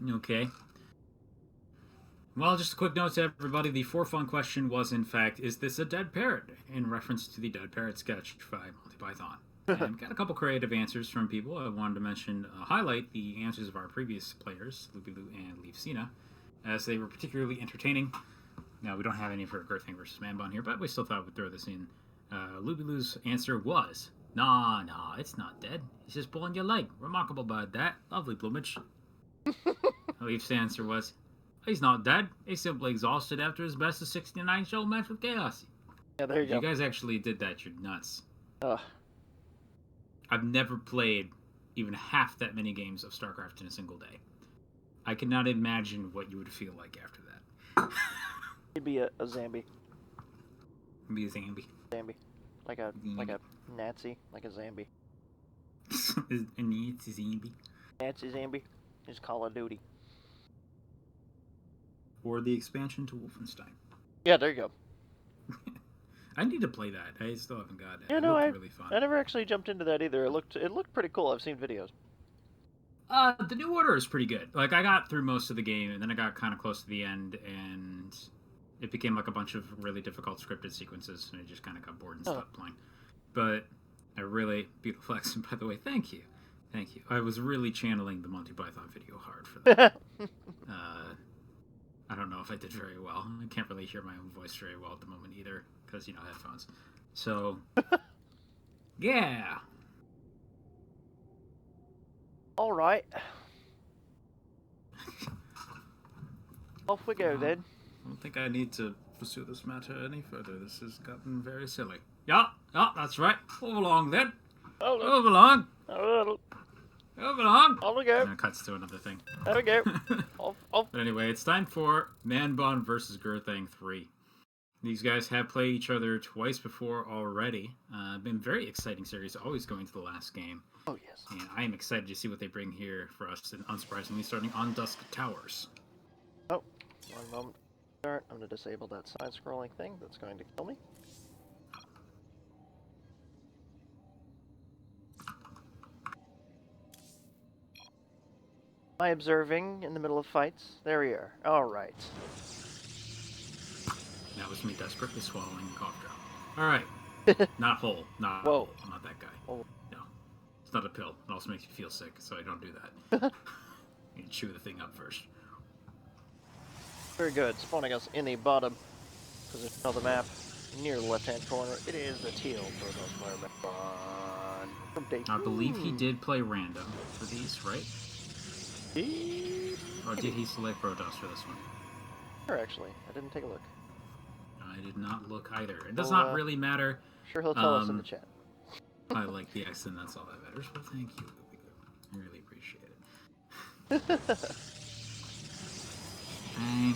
Okay. Well, just a quick note to everybody. The for fun question was, in fact, is this a dead parrot? In reference to the dead parrot sketch by Monty Python. And got a couple creative answers from people. I wanted to mention, highlight the answers of our previous players, Loopy Loo and Leafsina, as they were particularly entertaining. Now, we don't have any for Gurthang versus Manbon here, but we still thought we'd throw this in. Loopy Loo's answer was, nah, it's not dead. He's just pulling your leg. Remarkable about that. Lovely plumage. Leaf's answer was, he's not dead. He's simply exhausted after his best of 69 show match with Chaos. Yeah, there you go. If you guys actually did that, you're nuts. Ugh. I've never played even half that many games of StarCraft in a single day. I cannot imagine what you would feel like after that. It'd be a Zambi. Be a Zambi. Zambi. Like a Nazi. Like a Zambi. A Nazi Zambi. Nazi Zambi. Just Call of Duty. Or the expansion to Wolfenstein. Yeah, there you go. I need to play that. I still haven't got it. Yeah, no, it looked really fun. I never actually jumped into that either. It looked pretty cool. I've seen videos. The New Order is pretty good. Like, I got through most of the game, and then I got kind of close to the end, and it became like a bunch of really difficult scripted sequences, and I just kind of got bored and stopped playing. But I really... Beautiful accent, by the way. Thank you. Thank you. I was really channeling the Monty Python video hard for that. I don't know if I did very well. I can't really hear my own voice very well at the moment either, because, you know, headphones. So, yeah. All right. Off we go, then. I don't think I need to pursue this matter any further. This has gotten very silly. Yeah, that's right. Move along, then. Move along. Move along. On we go. And it cuts to another thing. There we go. Off. But anyway, it's time for Manbon versus Gurthang 3. These guys have played each other twice before already. Been very exciting series, always going to the last game. Oh, yes. And I am excited to see what they bring here for us, and unsurprisingly, starting on Dusk Towers. Oh, one moment. Start. I'm going to disable that side-scrolling thing that's going to kill me. Am I observing in the middle of fights? There we are. All right. That was me desperately swallowing a cough drop. All right. Not whole. Not Whoa. whole. I'm not that guy. Whoa. No. It's not a pill. It also makes you feel sick, so I don't do that. You chew the thing up first. Very good. Spawning us in the bottom position of the map, near the left-hand corner. It is the teal Protoss player Manbon from day 2. I believe he did play random for these, right? Or did he select Protoss for this one? Sure, actually. I didn't take a look. I did not look either. It does not really matter. Sure, he'll tell us in the chat. I like the accent, that's all that matters. Well, thank you. I really appreciate it. Bang.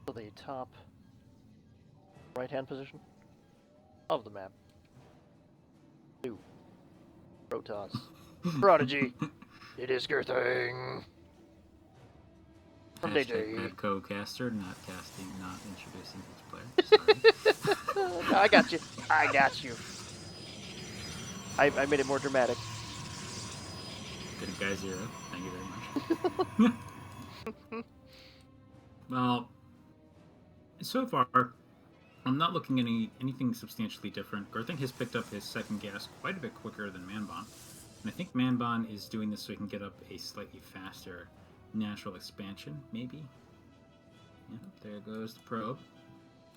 To the top right-hand position of the map. 2. Protoss. Prodigy. It is Gurthang. From Hashtag co-caster, not casting, not introducing his player. Sorry. I got you. I got you. I made it more dramatic. Good guy 0. Thank you very much. Well, so far, I'm not looking at anything substantially different. Gurthang has picked up his second gas quite a bit quicker than Manbon. And I think Manbon is doing this so he can get up a slightly faster natural expansion, maybe? Yeah, there goes the probe.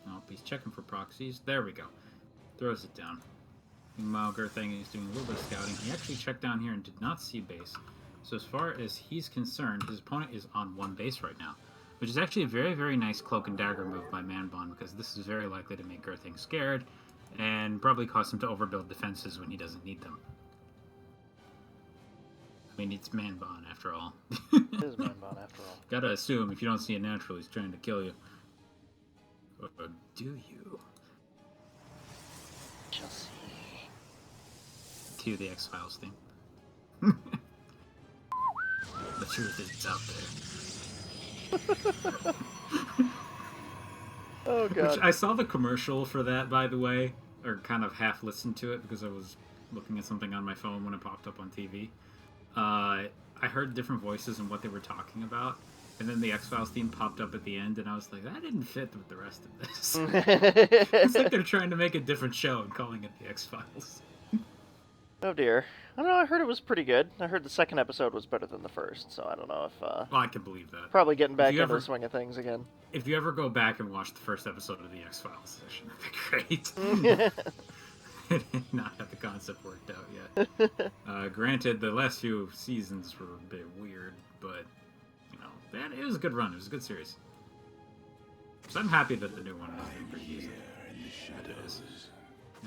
Oh, he's checking for proxies. There we go. Throws it down. Meanwhile, Gurthang is doing a little bit of scouting. He actually checked down here and did not see base. So as far as he's concerned, his opponent is on 1 base right now, which is actually a very, very nice cloak and dagger move by Manbon, because this is very likely to make Gurthang scared and probably cause him to overbuild defenses when he doesn't need them. I mean, it's Manbon after all. It is Manbon after all. Gotta assume if you don't see a natural, he's trying to kill you. Or do you? Shall see. Cue the X-Files theme. The truth is out there. Oh god. Which I saw the commercial for that, by the way, or kind of half listened to it because I was looking at something on my phone when it popped up on TV. I heard different voices and what they were talking about, and then the X-Files theme popped up at the end, and I was like, that didn't fit with the rest of this. It's like they're trying to make a different show and calling it the X-Files. Oh dear. I don't know, I heard it was pretty good. I heard the second episode was better than the first, so I don't know if... Well, I can believe that. Probably getting back into the swing of things again. If you ever go back and watch the first episode of the X-Files, that should be great. Not have the concept worked out yet. Granted, the last few seasons were a bit weird, but you know, it was a good run. It was a good series. So I'm happy that the new one is being pretty decent. It is.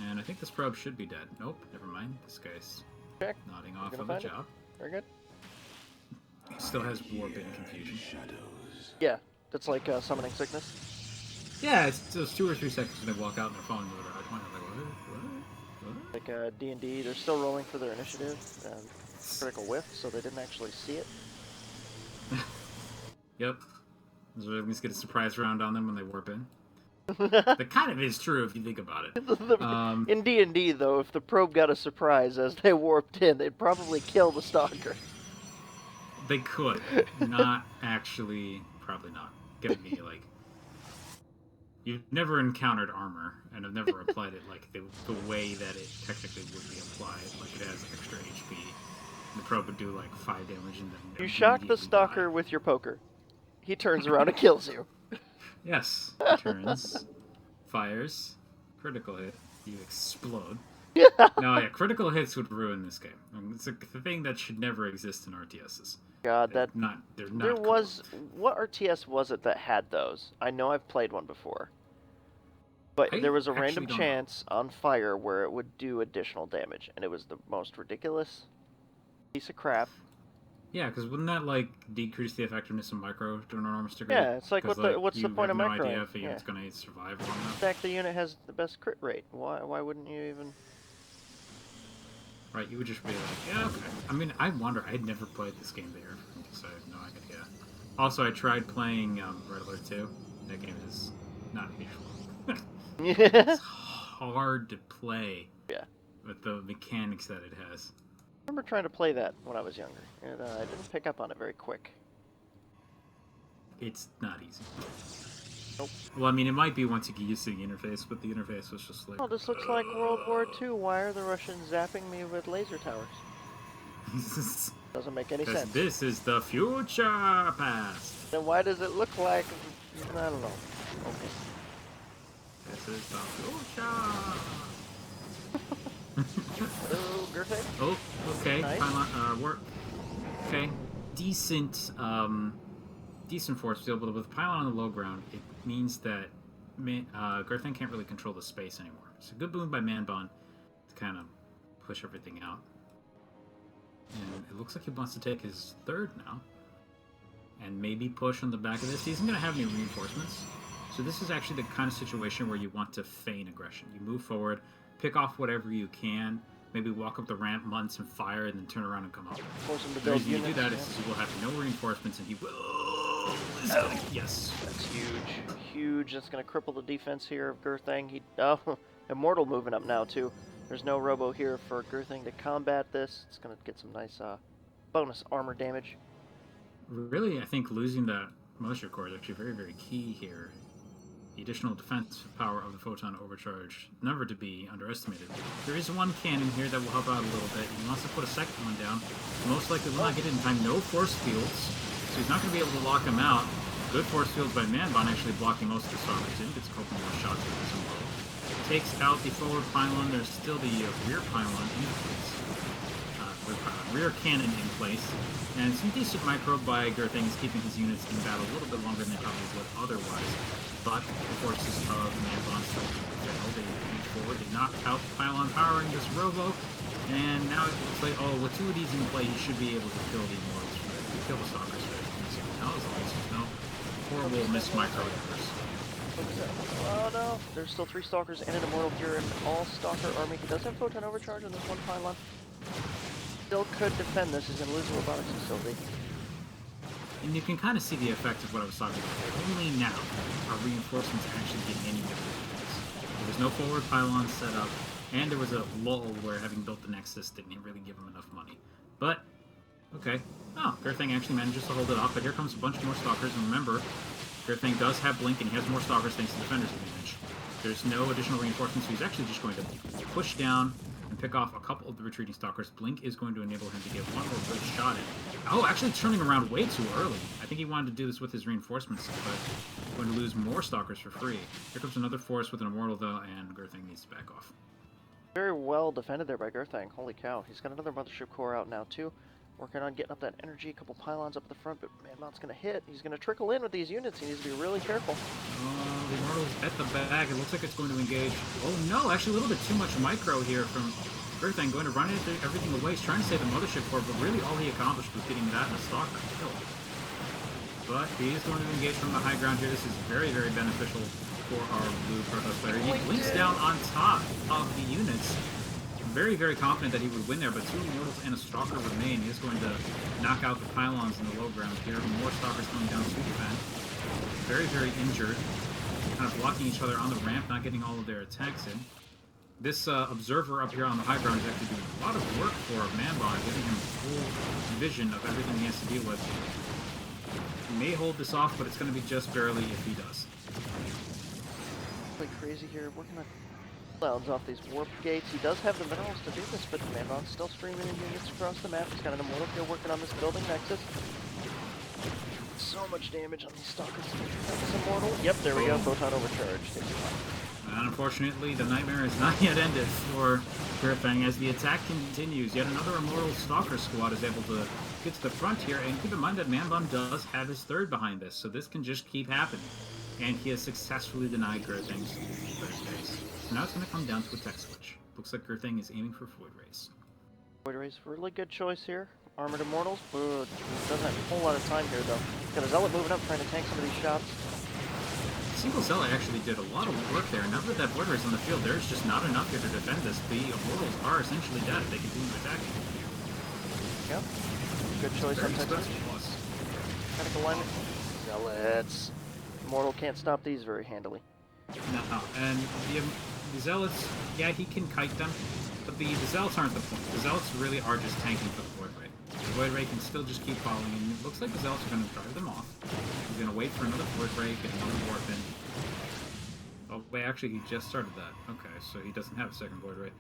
And I think this probe should be dead. Nope, never mind. This guy's nodding off on the job. Very good. He still has warp and confusion. Yeah, that's like summoning sickness. Yeah, it's those 2 or 3 seconds when they walk out and they're falling over the right point. I'm like, what? Like D&D, they're still rolling for their initiative and critical whiff, so they didn't actually see it. Yep. So we just get a surprise round on them when they warp in. That kind of is true if you think about it. In D&D, though, if the probe got a surprise as they warped in, they'd probably kill the stalker. They could. Not actually, probably not. Giving me, like... You've never encountered armor, and have never applied it like the way that it technically would be applied. Like it has extra HP. The probe would do like 5 damage and then... You shock the stalker with your poker. He turns around and kills you. Yes. He turns, fires, critical hit, you explode. No, yeah, critical hits would ruin this game. I mean, it's a thing that should never exist in RTSs. God, they're not there cool. was... What RTS was it that had those? I know I've played one before. But there was a random chance on fire where it would do additional damage, and it was the most ridiculous piece of crap. Yeah, because wouldn't that, like, decrease the effectiveness of micro to an enormous degree? Yeah, it's like, what's the point of micro? You have no idea if a unit's going to survive long enough. In fact, the unit has the best crit rate. Why wouldn't you even... Right, you would just be like, yeah, okay. I mean, I wonder, I had never played this game there, so I have no idea. Also, I tried playing Red Alert 2. That game is not usual. It's hard to play with the mechanics that it has. I remember trying to play that when I was younger, and I didn't pick up on it very quick. It's not easy. Nope. Well, I mean, it might be once you get used to the interface, but the interface was just like... Oh, this looks like World War II. Why are the Russians zapping me with laser towers? Doesn't make any sense. This is the future past. Then why does it look like... I don't know. Okay. This is the future. Hello, Gurthang? Oh, okay. Nice. Work. Okay. Decent force field, but with a pylon on the low ground, it means that Gurthang can't really control the space anymore. It's a good boon by Manbon to kind of push everything out. And it looks like he wants to take his third now. And maybe push on the back of this. He isn't going to have any reinforcements. So this is actually the kind of situation where you want to feign aggression. You move forward, pick off whatever you can, maybe walk up the ramp, mud some fire, and then turn around and come up. The reason you do that is he will have no reinforcements, and he will... Yes. That's huge. Huge. That's going to cripple the defense here of Gurthang. Immortal moving up now, too. There's no robo here for Gurthang to combat this. It's going to get some nice bonus armor damage. Really, I think losing that moisture core is actually very, very key here. The additional defensive power of the photon overcharge, never to be underestimated. There is one cannon here that will help out a little bit. He wants to put a second one down. Most likely will not get it in time. No force fields, so he's not going to be able to lock him out. Good force fields by Manbon, actually blocking most of the stalkers in. Gets a couple more shots with this one. Takes out the forward pylon. There's still the rear pylon in place. Rear cannon in place. And some decent micro by Gurthang is keeping his units in battle a little bit longer than they probably would otherwise. But the forces of Manbon still fail. They move forward. They knock out the pylon powering this robo. And now it looks like, with 2 of these in play, he should be able to kill the Immortals first. Kill the Stalkers first. Now as long as there's no horrible missed micro errors. Oh no, there's still 3 Stalkers and an Immortal here, an all-Stalker army. He does have Photon Overcharge on this one pylon. Still could defend this. He's going to lose the robotics facility. And you can kind of see the effect of what I was talking about. Only now are reinforcements actually getting any difference. There's no forward pylon set up. And there was a lull where having built the Nexus didn't really give him enough money. But, okay. Oh, Gurthang actually manages to hold it off, but here comes a bunch more Stalkers, and remember, Gurthang does have Blink, and he has more Stalkers thanks to Defender's advantage. There's no additional reinforcements, so he's actually just going to push down and pick off a couple of the retreating Stalkers. Blink is going to enable him to get one more good shot in. Oh, actually turning around way too early. I think he wanted to do this with his reinforcements, but going to lose more Stalkers for free. Here comes another force with an Immortal, though, and Gurthang needs to back off. Very well defended there by Gurthang. Holy cow. He's got another Mothership Core out now, too. Working on getting up that energy, a couple pylons up at the front, but Manbon's going to hit. He's going to trickle in with these units. He needs to be really careful. The Immortal's at the back. It looks like it's going to engage. Oh no, actually a little bit too much micro here from Gurthang. Going to run everything away. He's trying to save the Mothership Core, but really all he accomplished was getting that and a Stalker kill. But he is going to engage from the high ground here. This is very, very beneficial for our blue Protoss player. He blinks down on top of the units. Very, very confident that he would win there, but two Immortals and a Stalker remain. He is going to knock out the pylons in the low ground here. More Stalkers coming down to defend. Very, very injured. Kind of blocking each other on the ramp, not getting all of their attacks in. This Observer up here on the high ground is actually doing a lot of work for Manbon, giving him full vision of everything he has to deal with. He may hold this off, but it's going to be just barely if he does. Like crazy here, working on clouds off these warp gates. He does have the minerals to do this, but Manbon's still streaming in units across the map. He's got an Immortal here working on this building Nexus. So much damage on these Stalkers. This Immortal. Yep, there we go. Photon overcharged. And unfortunately, the nightmare is not yet ended for Gurthang as the attack continues. Yet another Immortal Stalker squad is able to get to the front here, and keep in mind that Manbon does have his third behind this, so this can just keep happening. And he has successfully denied Gurthang's third base. So now it's going to come down to a tech switch. Looks like Gurthang is aiming for Void Rays. Void Rays, really good choice here. Armored Immortals, doesn't have a whole lot of time here though. Got a Zealot moving up, trying to tank some of these shots. Single Zealot actually did a lot of work there. Now that that Void Rays on the field, there's just not enough here to defend this. The Immortals are essentially dead if they continue attacking. Yep. Good choice on tech switch. Kinetic alignment. Zealots. Immortal can't stop these very handily. No, and the Zealots, yeah, he can kite them, but the Zealots aren't the point. The Zealots really are just tanking for the Void Ray. The Void Ray can still just keep following, and it looks like the Zealots are going to drive them off. He's going to wait for another Void Ray, get another warp in. Oh, wait, actually, he just started that. Okay, so he doesn't have a second Void Ray.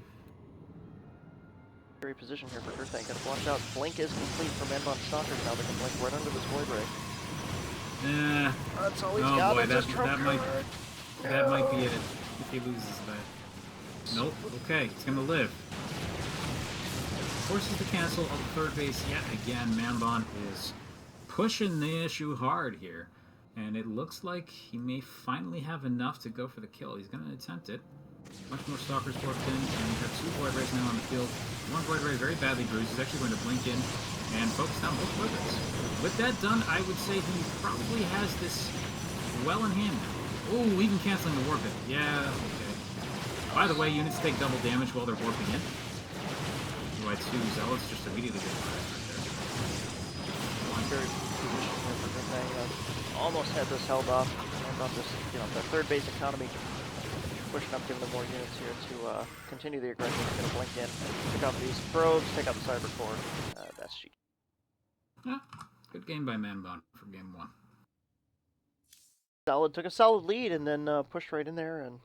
Very position here for Gurthang. Gotta watch out. Blink is complete for Manbon Stalkers now. They can blink right under this Void Ray. That's all he's got. Boy, that might be it if he loses that. Nope. Okay, he's gonna live. Forces the cancel of the third base yet again. Manbon is pushing the issue hard here, and it looks like he may finally have enough to go for the kill. He's gonna attempt it. Much more Stalkers warped in, and we have two Void Rays now on the field. One Void Ray very badly bruised. He's actually going to blink in and focus down both Void Rays. With that done, I would say he probably has this well in hand now. Oh, even canceling the warp in. Yeah, okay. By the way, units take double damage while they're warping in. Why two Zealots just immediately get fired right there. One very position here for Gurthang. Almost had this held off. And on this, the third base economy. Pushing up, giving them more units here to continue the aggression. He's going to blink in, pick out these probes, take out the cyber core. That's cheap. Yeah, good game by Manbon for game one. Took a solid lead and then pushed right in there and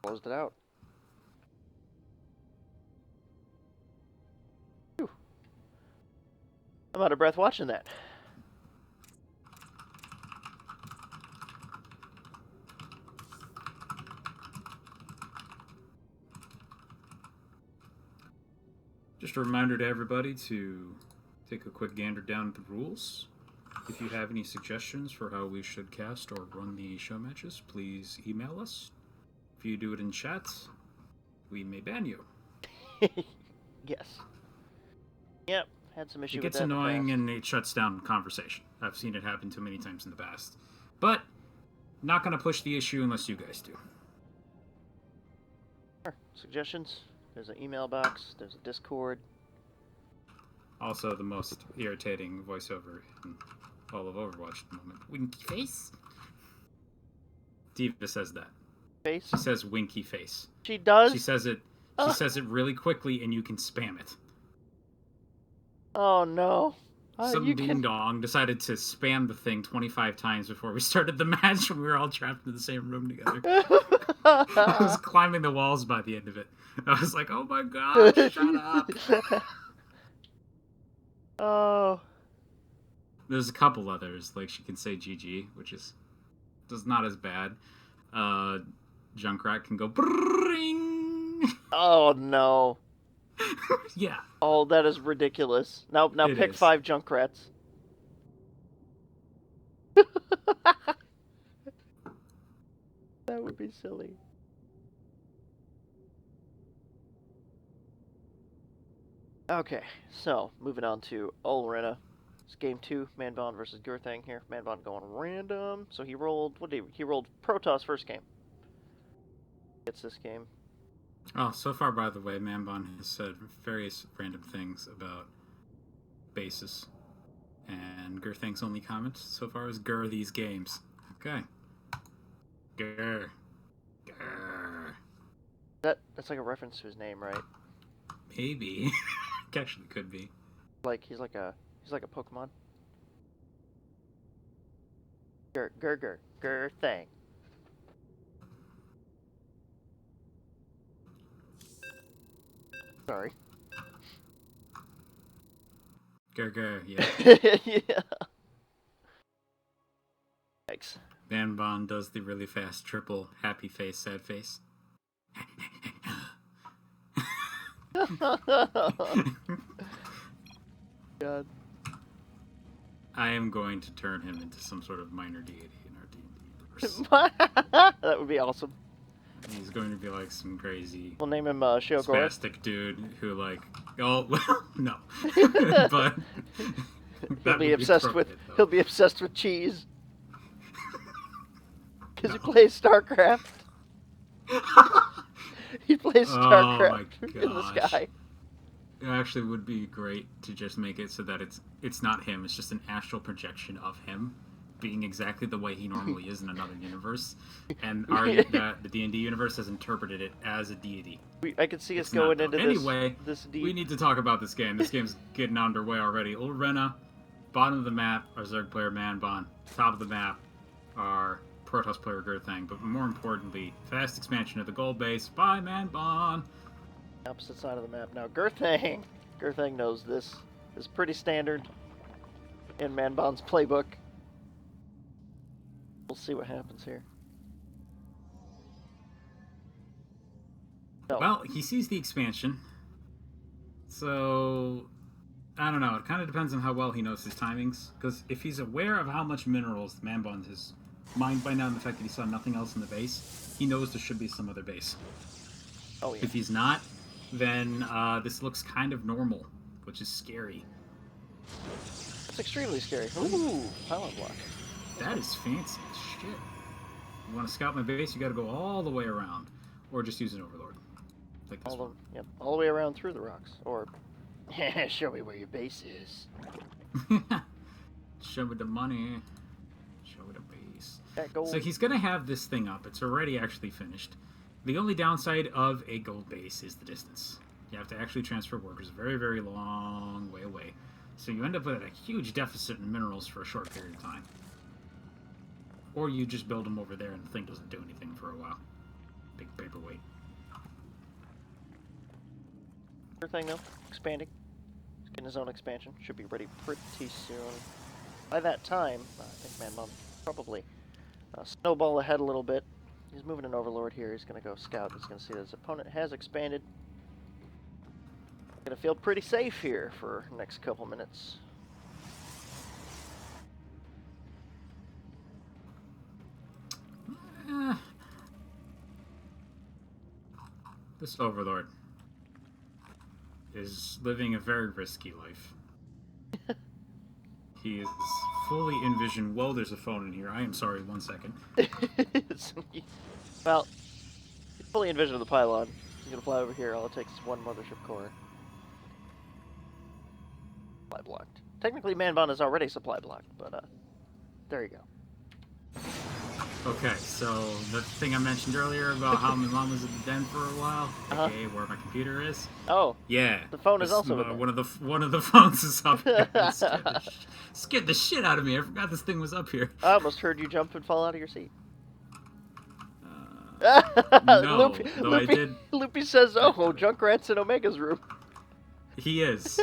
closed it out. Whew. I'm out of breath watching that. Just a reminder to everybody to take a quick gander down at the rules. If you have any suggestions for how we should cast or run the show matches, please email us. If you do it in chat, we may ban you. Yes. Yep, had some issue It with that. gets annoying and it shuts down conversation. I've seen it happen too many times in the past. But, not going to push the issue unless you guys do. Suggestions? There's an email box, there's a Discord. Also, the most irritating voiceover in all of Overwatch at the moment. Winky face? Diva says that. Face? She says winky face. She does? She says it really quickly, and you can spam it. Oh, no. Some ding-dong decided to spam the thing 25 times before we started the match when we were all trapped in the same room together. I was climbing the walls by the end of it. I was like, oh my god, shut up! Oh. There's a couple others, like she can say GG, which is not as bad. Junkrat can go bring. Oh, no. Yeah. Oh, that is ridiculous. Now pick 5 Junkrats. That would be silly. Okay, so moving on to Olrena. It's game 2, Manbon versus Gurthang here. Manbon going random. So he rolled, he rolled Protoss first game. Gets this game. Oh, so far, by the way, Manbon has said various random things about bases. And Gurthang's only comment so far is "Gur these games." Okay. Gur. Gur. That's like a reference to his name, right? Maybe. Actually could be. Like he's like a Pokemon. Gurthang. Sorry. Gur, yeah. Yeah. Thanks. Manbon does the really fast triple happy face, sad face. God. I am going to turn him into some sort of minor deity in our D&D universe. That would be awesome. He's going to be like some crazy, We'll name him Shiogoro. spastic dude who like, oh well, no, but he'll be obsessed with cheese. Because he plays StarCraft. He plays StarCraft in the sky. It actually would be great to just make it so that it's not him. It's just an astral projection of him being exactly the way he normally is in another universe, and the D&D universe has interpreted it as a deity. I could see us going into anyway, this deep. We need to talk about this game. This game's getting underway already. Olrena, bottom of the map, our Zerg player Manbon. Top of the map, our Protoss player Gurthang. But more importantly, fast expansion of the gold base by Manbon. Opposite side of the map now. Gurthang knows this. This is pretty standard in Manbon's playbook. We'll see what happens here. No. Well, he sees the expansion. So, I don't know. It kind of depends on how well he knows his timings. Because if he's aware of how much minerals Manbon has mined by now and the fact that he saw nothing else in the base, he knows there should be some other base. Oh, yeah. If he's not, then this looks kind of normal, which is scary. It's extremely scary. Ooh, pylon block. That is fancy as shit. You want to scout my base, you got to go all the way around, or just use an overlord, like this one. Yep, all the way around through the rocks, or show me where your base is. Show me the money. Show me the base. That gold. So he's gonna have this thing up. It's already actually finished. The only downside of a gold base is the distance. You have to actually transfer workers a very, very long way away. So you end up with a huge deficit in minerals for a short period of time. Or you just build them over there and the thing doesn't do anything for a while. Big paperweight. Sure thing though, expanding. He's getting his own expansion. Should be ready pretty soon. By that time, I think Manbon probably snowball ahead a little bit. He's moving an overlord here. He's going to go scout. He's going to see that his opponent has expanded. Going to feel pretty safe here for the next couple minutes. This overlord is living a very risky life. He is fully envisioned. Whoa, there's a phone in here. I am sorry, 1 second. Well, he's fully envisioned the pylon. He's going to fly over here. All it takes is one mothership core. Supply blocked. Technically, Manbon is already supply blocked, but there you go. Okay, so the thing I mentioned earlier about how my mom was in the den for a while, aka where my computer is. Oh. Yeah, The phone is also in there. one of the phones is up here. It scared the shit out of me. I forgot this thing was up here. I almost heard you jump and fall out of your seat. No, though I did. Loopy says, "Oh, Junkrat's in Omega's room." He is.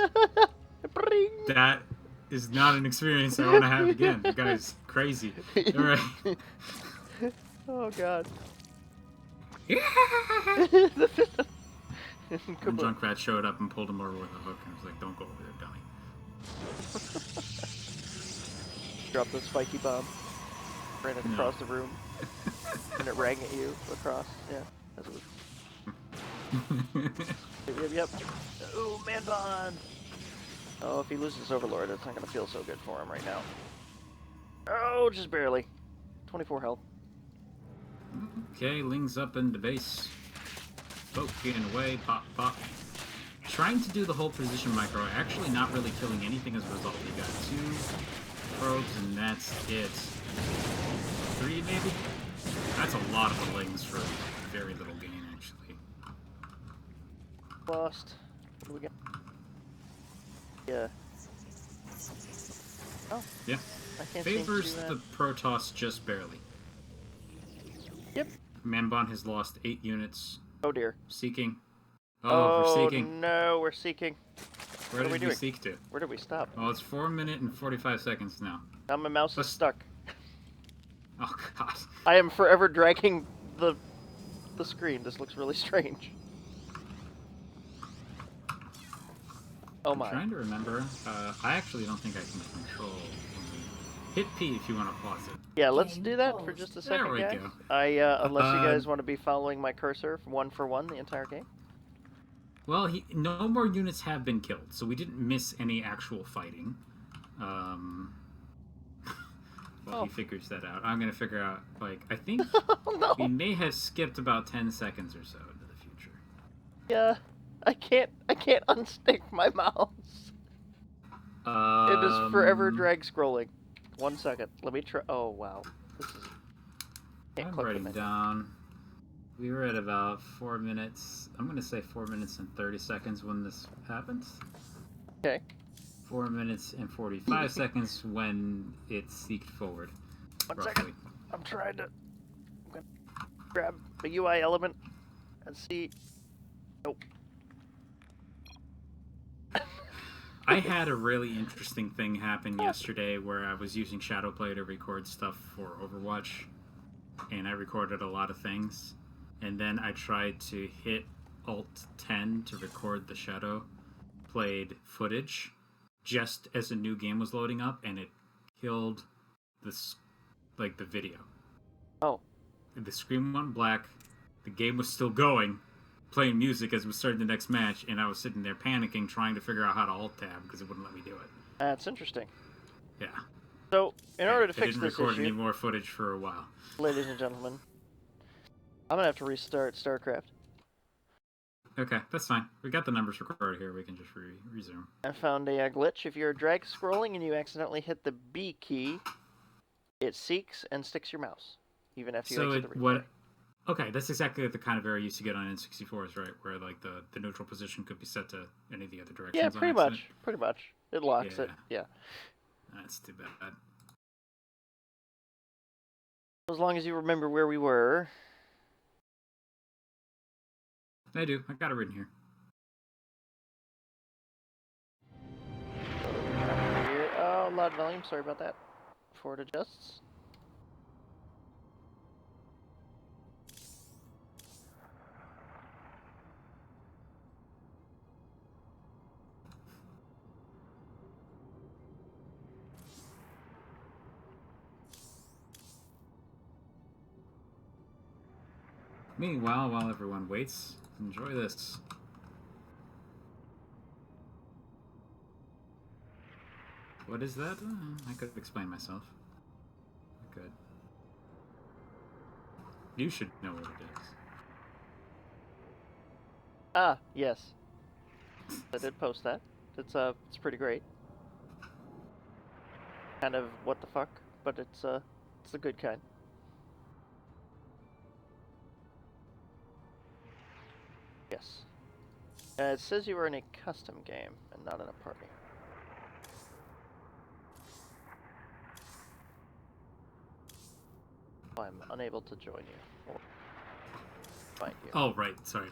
That is not an experience I want to have again. The guy's crazy. All right. Oh God. And Junkrat showed up and pulled him over with a hook and was like, "Don't go over there, dummy." Drop the spiky bomb. Ran it across the room. And it rang at you across. Yeah. That's what Yep. Ooh, Manbon! Oh, if he loses Overlord, it's not going to feel so good for him right now. Oh, just barely. 24 health. Okay, Ling's up in the base. Poking away, pop, pop. Trying to do the whole position micro, actually not really killing anything as a result. We got 2 probes and that's it. 3 maybe? That's a lot of the Lings for very little gain, actually. Lost. What do we got? Yeah. Oh. Yeah. I can't Favors the Protoss just barely. Yep. Manbon has lost 8 units. Oh dear. Seeking. Oh, we're seeking. No, we're seeking. Where did we seek to? Where did we stop? Well, it's 4 minutes and 45 seconds now. Now my mouse is stuck. Oh God. I am forever dragging the screen. This looks really strange. Oh my. I'm trying to remember. I actually don't think I can control. Hit P if you want to pause it. Yeah, let's do that for just a second, there we guys. go. Unless you guys want to be following my cursor one for one the entire game. Well, no more units have been killed, so we didn't miss any actual fighting. He figures that out. I'm gonna figure out, like, I think we may have skipped about 10 seconds or so into the future. Yeah, I can't unstick my mouse. It is forever drag scrolling. 1 second. Let me try. Oh wow, this is. I'm writing down. We were at about 4 minutes. I'm gonna say 4 minutes and 30 seconds when this happens. Okay. 4 minutes and 45 seconds when it's seeked forward. 1 second. I'm trying to grab the UI element and see. Nope. I had a really interesting thing happen yesterday where I was using Shadowplay to record stuff for Overwatch, and I recorded a lot of things, and then I tried to hit Alt-10 to record the Shadowplayed footage just as a new game was loading up, and it killed the video. Oh. The screen went black, the game was still going, playing music as we started the next match, and I was sitting there panicking, trying to figure out how to alt-tab because it wouldn't let me do it. That's interesting. Yeah. So, in order to fix this issue... I didn't record any more footage for a while. Ladies and gentlemen, I'm going to have to restart StarCraft. Okay, that's fine. We got the numbers recorded here. We can just resume. I found a glitch. If you're drag scrolling and you accidentally hit the B key, it seeks and sticks your mouse, even if you exit the replay. Okay, that's exactly the kind of error you used to get on N64s, right? Where like the neutral position could be set to any of the other directions. Yeah, pretty much. Pretty much. It locks it. Yeah. That's too bad. As long as you remember where we were. I do. I got it written here. Oh, loud volume. Sorry about that. Before it adjusts. Meanwhile, while everyone waits, enjoy this. What is that? I could explain myself. I could. You should know what it is. Ah, yes. I did post that. It's pretty great. Kind of what the fuck, but it's the good kind. Yes. It says you were in a custom game and not in a party. I'm unable to join you. Or find you. Oh, right. Sorry,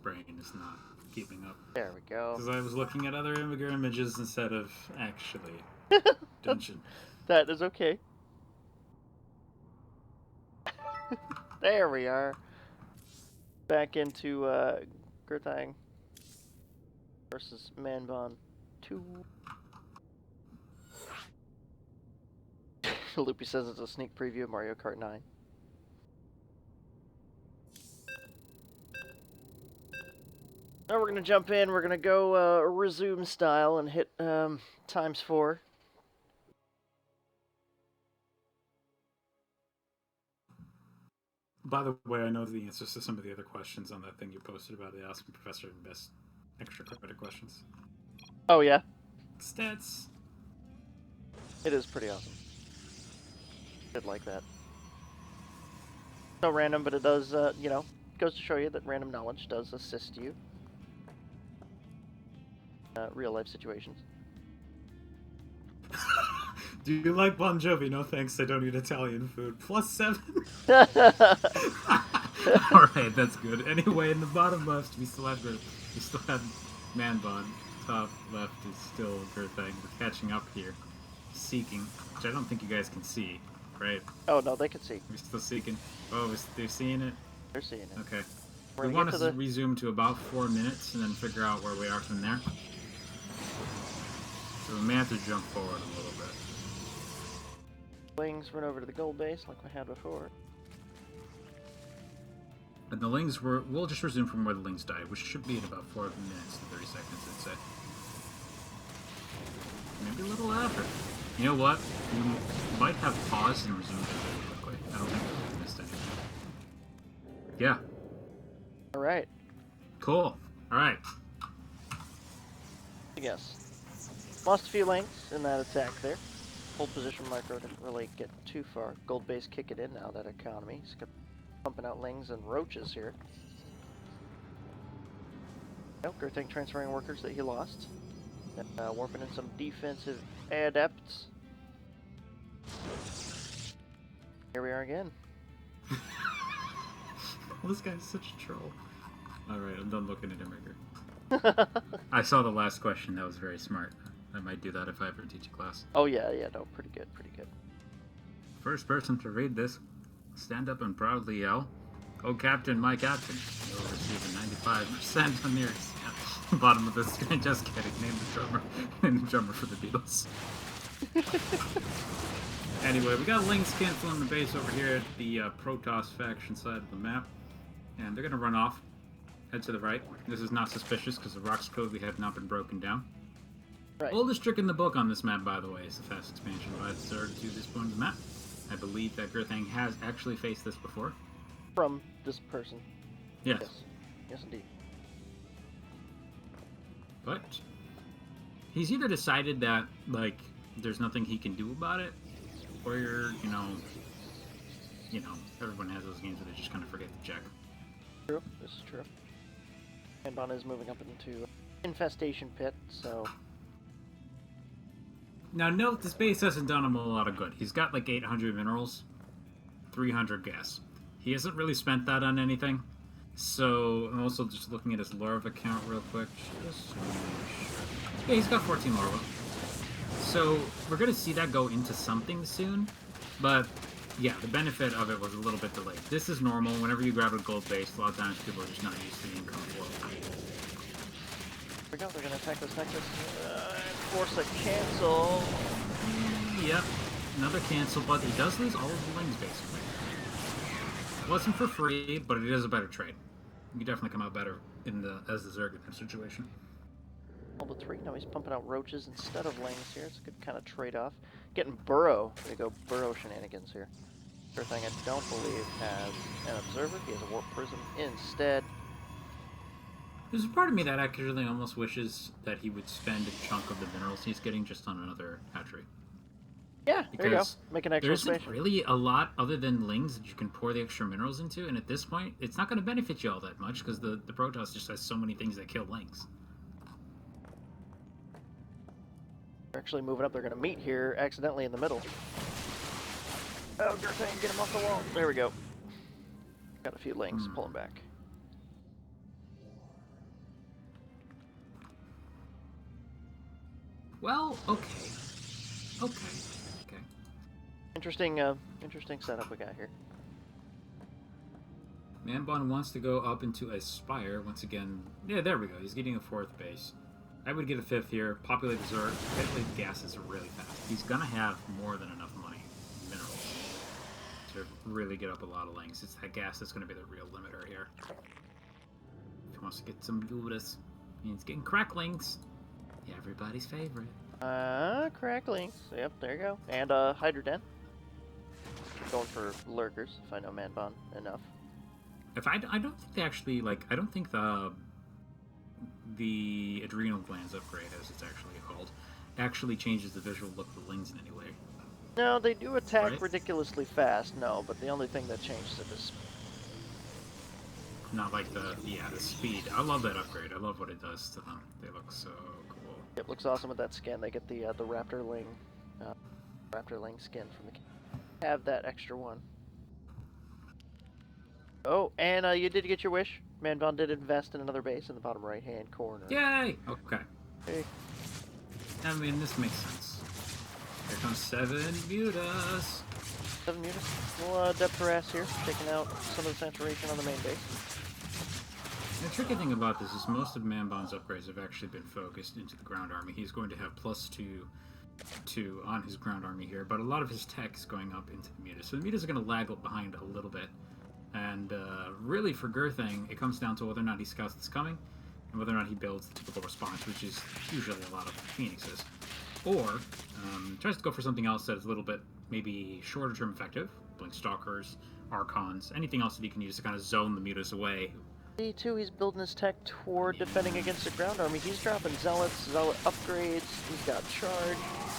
brain is not keeping up. There we go. Because I was looking at other immigrant images instead of actually dungeon. That is okay. There we are. Back into Gurthang versus Manbon 2. Loopy says it's a sneak preview of Mario Kart 9. Now we're going to jump in. We're going to go resume style and hit ×4. By the way, I know the answers to some of the other questions on that thing you posted about the asking professor and best extra credit questions. Oh, yeah? Stats. It is pretty awesome. Did like that. So random, but it does, you know, goes to show you that random knowledge does assist you. Real life situations. Do you like Bon Jovi? No thanks, I don't eat Italian food. +7. Alright, that's good. Anyway, in the bottom left, we still have Manbon. Top left is still Gurthang. We're catching up here. Seeking, which I don't think you guys can see, right? Oh, no, they can see. We're still seeking. Oh, they're seeing it? They're seeing it. Okay. We want to resume to about 4 minutes and then figure out where we are from there. So we may have to jump forward a little bit. Wings run over to the gold base like we had before. And the lings we'll just resume from where the lings died, which should be in about 4 minutes and 30 seconds, I'd say. Maybe a little after. You know what? We might have paused and resumed really quickly. I don't think we missed anything. Yeah. Alright. Cool. Alright. I guess. Lost a few links in that attack there. Hold position micro didn't really get too far. Gold base kick it in now, that economy. He's pumping out lings and roaches here. Nope, Gurthang transferring workers that he lost. Warping in some defensive adepts. Here we are again. Well, this guy's such a troll. Alright, I'm done looking at him right here. I saw the last question. That was very smart. I might do that if I ever teach a class. Oh, yeah, no, pretty good. First person to read this, stand up and proudly yell, "Oh, Captain, my Captain." You'll receive a 95% on your exam. Bottom of the screen. Just kidding. Name the drummer. Name the drummer for the Beatles. Anyway, we got Lings canceling the base over here at the Protoss faction side of the map. And they're going to run off. Head to the right. This is not suspicious because the rocks clearly have not been broken down. Right. Oldest trick in the book on this map, by the way, is the fast expansion by the third to this point of the map. I believe that Gurthang has actually faced this before. From this person. Yes. Yes, indeed. But he's either decided that, like, there's nothing he can do about it, or you know, everyone has those games where they just kind of forget to check. True, this is true. Manbon is moving up into infestation pit, so... Now note, this base hasn't done him a lot of good. He's got like 800 minerals, 300 gas. He hasn't really spent that on anything. So, I'm also just looking at his larva count real quick. Just to make sure. Yeah, he's got 14 larvae. So, we're going to see that go into something soon. But, yeah, the benefit of it was a little bit delayed. This is normal. Whenever you grab a gold base, a lot of times people are just not used to the income flow. Here we go, they're going to attack this Nexus. Force a cancel. Yep, another cancel, but he does lose all of the lings, basically. It wasn't for free, but it is a better trade. You definitely come out better as the Zerg in that situation. All the 3. Now he's pumping out roaches instead of lings here. It's a good kind of trade-off. Getting burrow. There you go, burrow shenanigans here. Gurthang, I don't believe, has an observer. He has a warp prism instead. There's a part of me that actually almost wishes that he would spend a chunk of the minerals he's getting just on another hatchery. Yeah, there you go. Make an extra there isn't station. really a lot other than lings that you can pour the extra minerals into, and at this point, it's not going to benefit you all that much because the Protoss just has so many things that kill lings. They're actually moving up. They're going to meet here accidentally in the middle. Oh, Gurthang, get him off the wall. There we go. Got a few lings. Pull him back. Well, okay. Interesting setup we got here. Manbon wants to go up into a spire once again. Yeah, there we go. He's getting a 4th base. I would get a 5th here. Populate Desert. Populate gases are really fast. He's gonna have more than enough money, minerals, to really get up a lot of lengths. It's that gas that's gonna be the real limiter here. If he wants to get some Buddhas, he's getting cracklings. Yeah, everybody's favorite. Cracklings. Yep, there you go. And Hydroden. Going for lurkers, if I know Manbon enough. I don't think they actually, like, I don't think the adrenal glands upgrade, as it's actually called, actually changes the visual look of the lings in any way. No, they do attack ridiculously fast, no, but the only thing that changes it is... Not like the speed. I love that upgrade. I love what it does to them. They look so cool. It looks awesome with that skin. They get the Raptorling skin from the... Have that extra one. Oh, and you did get your wish. Manbon did invest in another base in the bottom right-hand corner. Yay! Okay. Hey. I mean, this makes sense. Here comes 7 mutas. 7 mutas. Little depth harass here, taking out some of the saturation on the main base. The tricky thing about this is most of Manbon's upgrades have actually been focused into the ground army. He's going to have +2 on his ground army here, but a lot of his tech is going up into the mutas. So the mutas are going to lag behind a little bit. And really, for Gurthang, it comes down to whether or not he scouts this coming, and whether or not he builds the typical response, which is usually a lot of phoenixes. Or tries to go for something else that is a little bit maybe shorter term effective, Blink Stalkers, Archons, anything else that he can use to kind of zone the mutas away. Too, he's building his tech toward defending against the ground army. He's dropping zealots, zealot upgrades, he's got charge.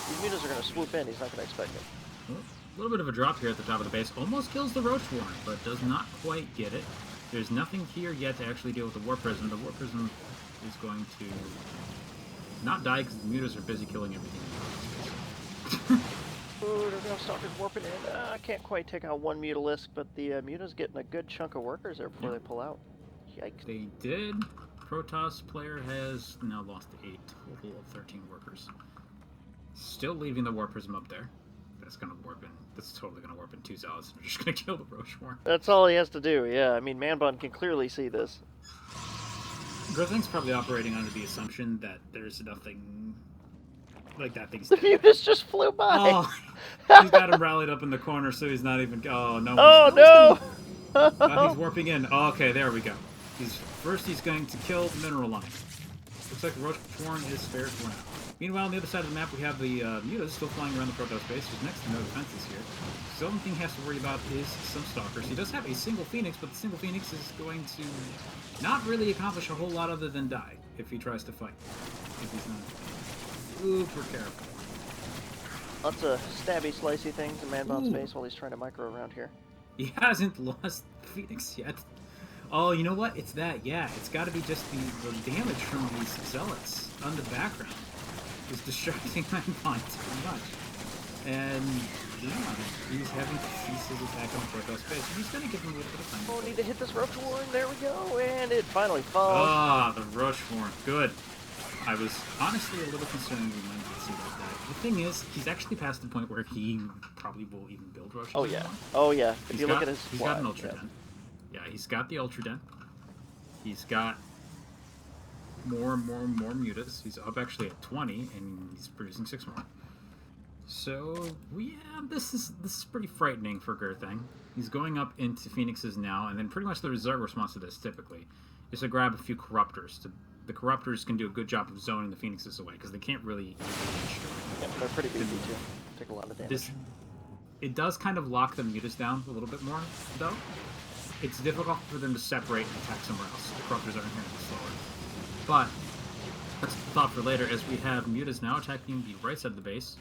These mutas are going to swoop in, he's not going to expect it. Well, a little bit of a drop here at the top of the base. Almost kills the Roach Warren, but does not quite get it. There's nothing here yet to actually deal with the War Prism. The War Prism is going to not die because the mutas are busy killing everything. Ooh, they're gonna start warping in. I can't quite take out one Mutalisk, but the Muta's getting a good chunk of workers there before they pull out. Yikes. They did. Protoss player has now lost 8, total of 13 workers. Still leaving the War Prism up there. That's gonna warp in. That's totally gonna warp in 2 zealots. They're just gonna kill the Roach Warren. That's all he has to do, yeah. I mean, Manbon can clearly see this. Gurthang's probably operating under the assumption that there's nothing like that thing's The dead. Mutas just flew by! Oh, he's got him rallied up in the corner, so he's not even... Oh, no. Oh, no! He's warping in. Oh, okay, there we go. First he's going to kill the mineral line. Looks like the Roach Warren is spared for now. Meanwhile, on the other side of the map, we have the mutas still flying around the Protoss base. There's next to no defenses here. So the only thing he has to worry about is some Stalkers. He does have a single Phoenix, but the single Phoenix is going to not really accomplish a whole lot other than die if he tries to fight. If he's not super careful. Lots of stabby, slicey things in Manbon's base while he's trying to micro around here. He hasn't lost Phoenix yet. Oh, you know what? It's that, yeah. It's got to be just the damage from these zealots on the background. Is distracting Manbon too much. And, yeah, he's having to cease his attack on Protoss base. He's going to give him a little bit of time. Oh, need to hit this Roach Warren. There we go. And it finally falls. Ah, the Roach Warren. Good. I was honestly a little concerned we might not see that die. The thing is, he's actually past the point where he probably will even build Roach Warren. Oh, yeah. Oh, yeah. If you look at his He's got an Ultra Den. Yeah, he's got the Ultra Den. He's got more mutas. He's up actually at 20, and he's producing 6 more. So, yeah, this is pretty frightening for Gurthang. He's going up into Phoenixes now, and then pretty much the reserve response to this, typically, is to grab a few Corruptors. The Corruptors can do a good job of zoning the Phoenixes away, because they can't really destroy them. Yeah, they're pretty beefy, too. Take a lot of damage. It does kind of lock the mutas down a little bit more, though. It's difficult for them to separate and attack somewhere else. The Corruptors are inherently slower. But that's a thought for later, as we have mutas now attacking the right side of the base.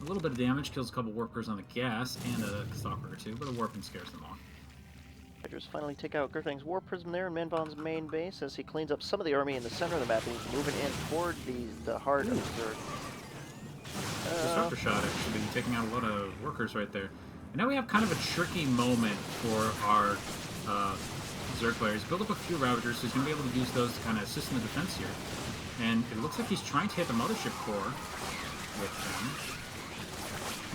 A little bit of damage, kills a couple workers on the gas, and a stalker or two, but a warping scares them off. Fighters finally take out Gurthang's War Prism there in Manbon's main base as he cleans up some of the army in the center of the map and he's moving in toward the heart of Zerg. Disruptor shot, actually, taking out a lot of workers right there. And now we have kind of a tricky moment for our Zerg players. Build up a few Ravagers, so he's going to be able to use those to kind of assist in the defense here. And it looks like he's trying to hit the Mothership Core with them.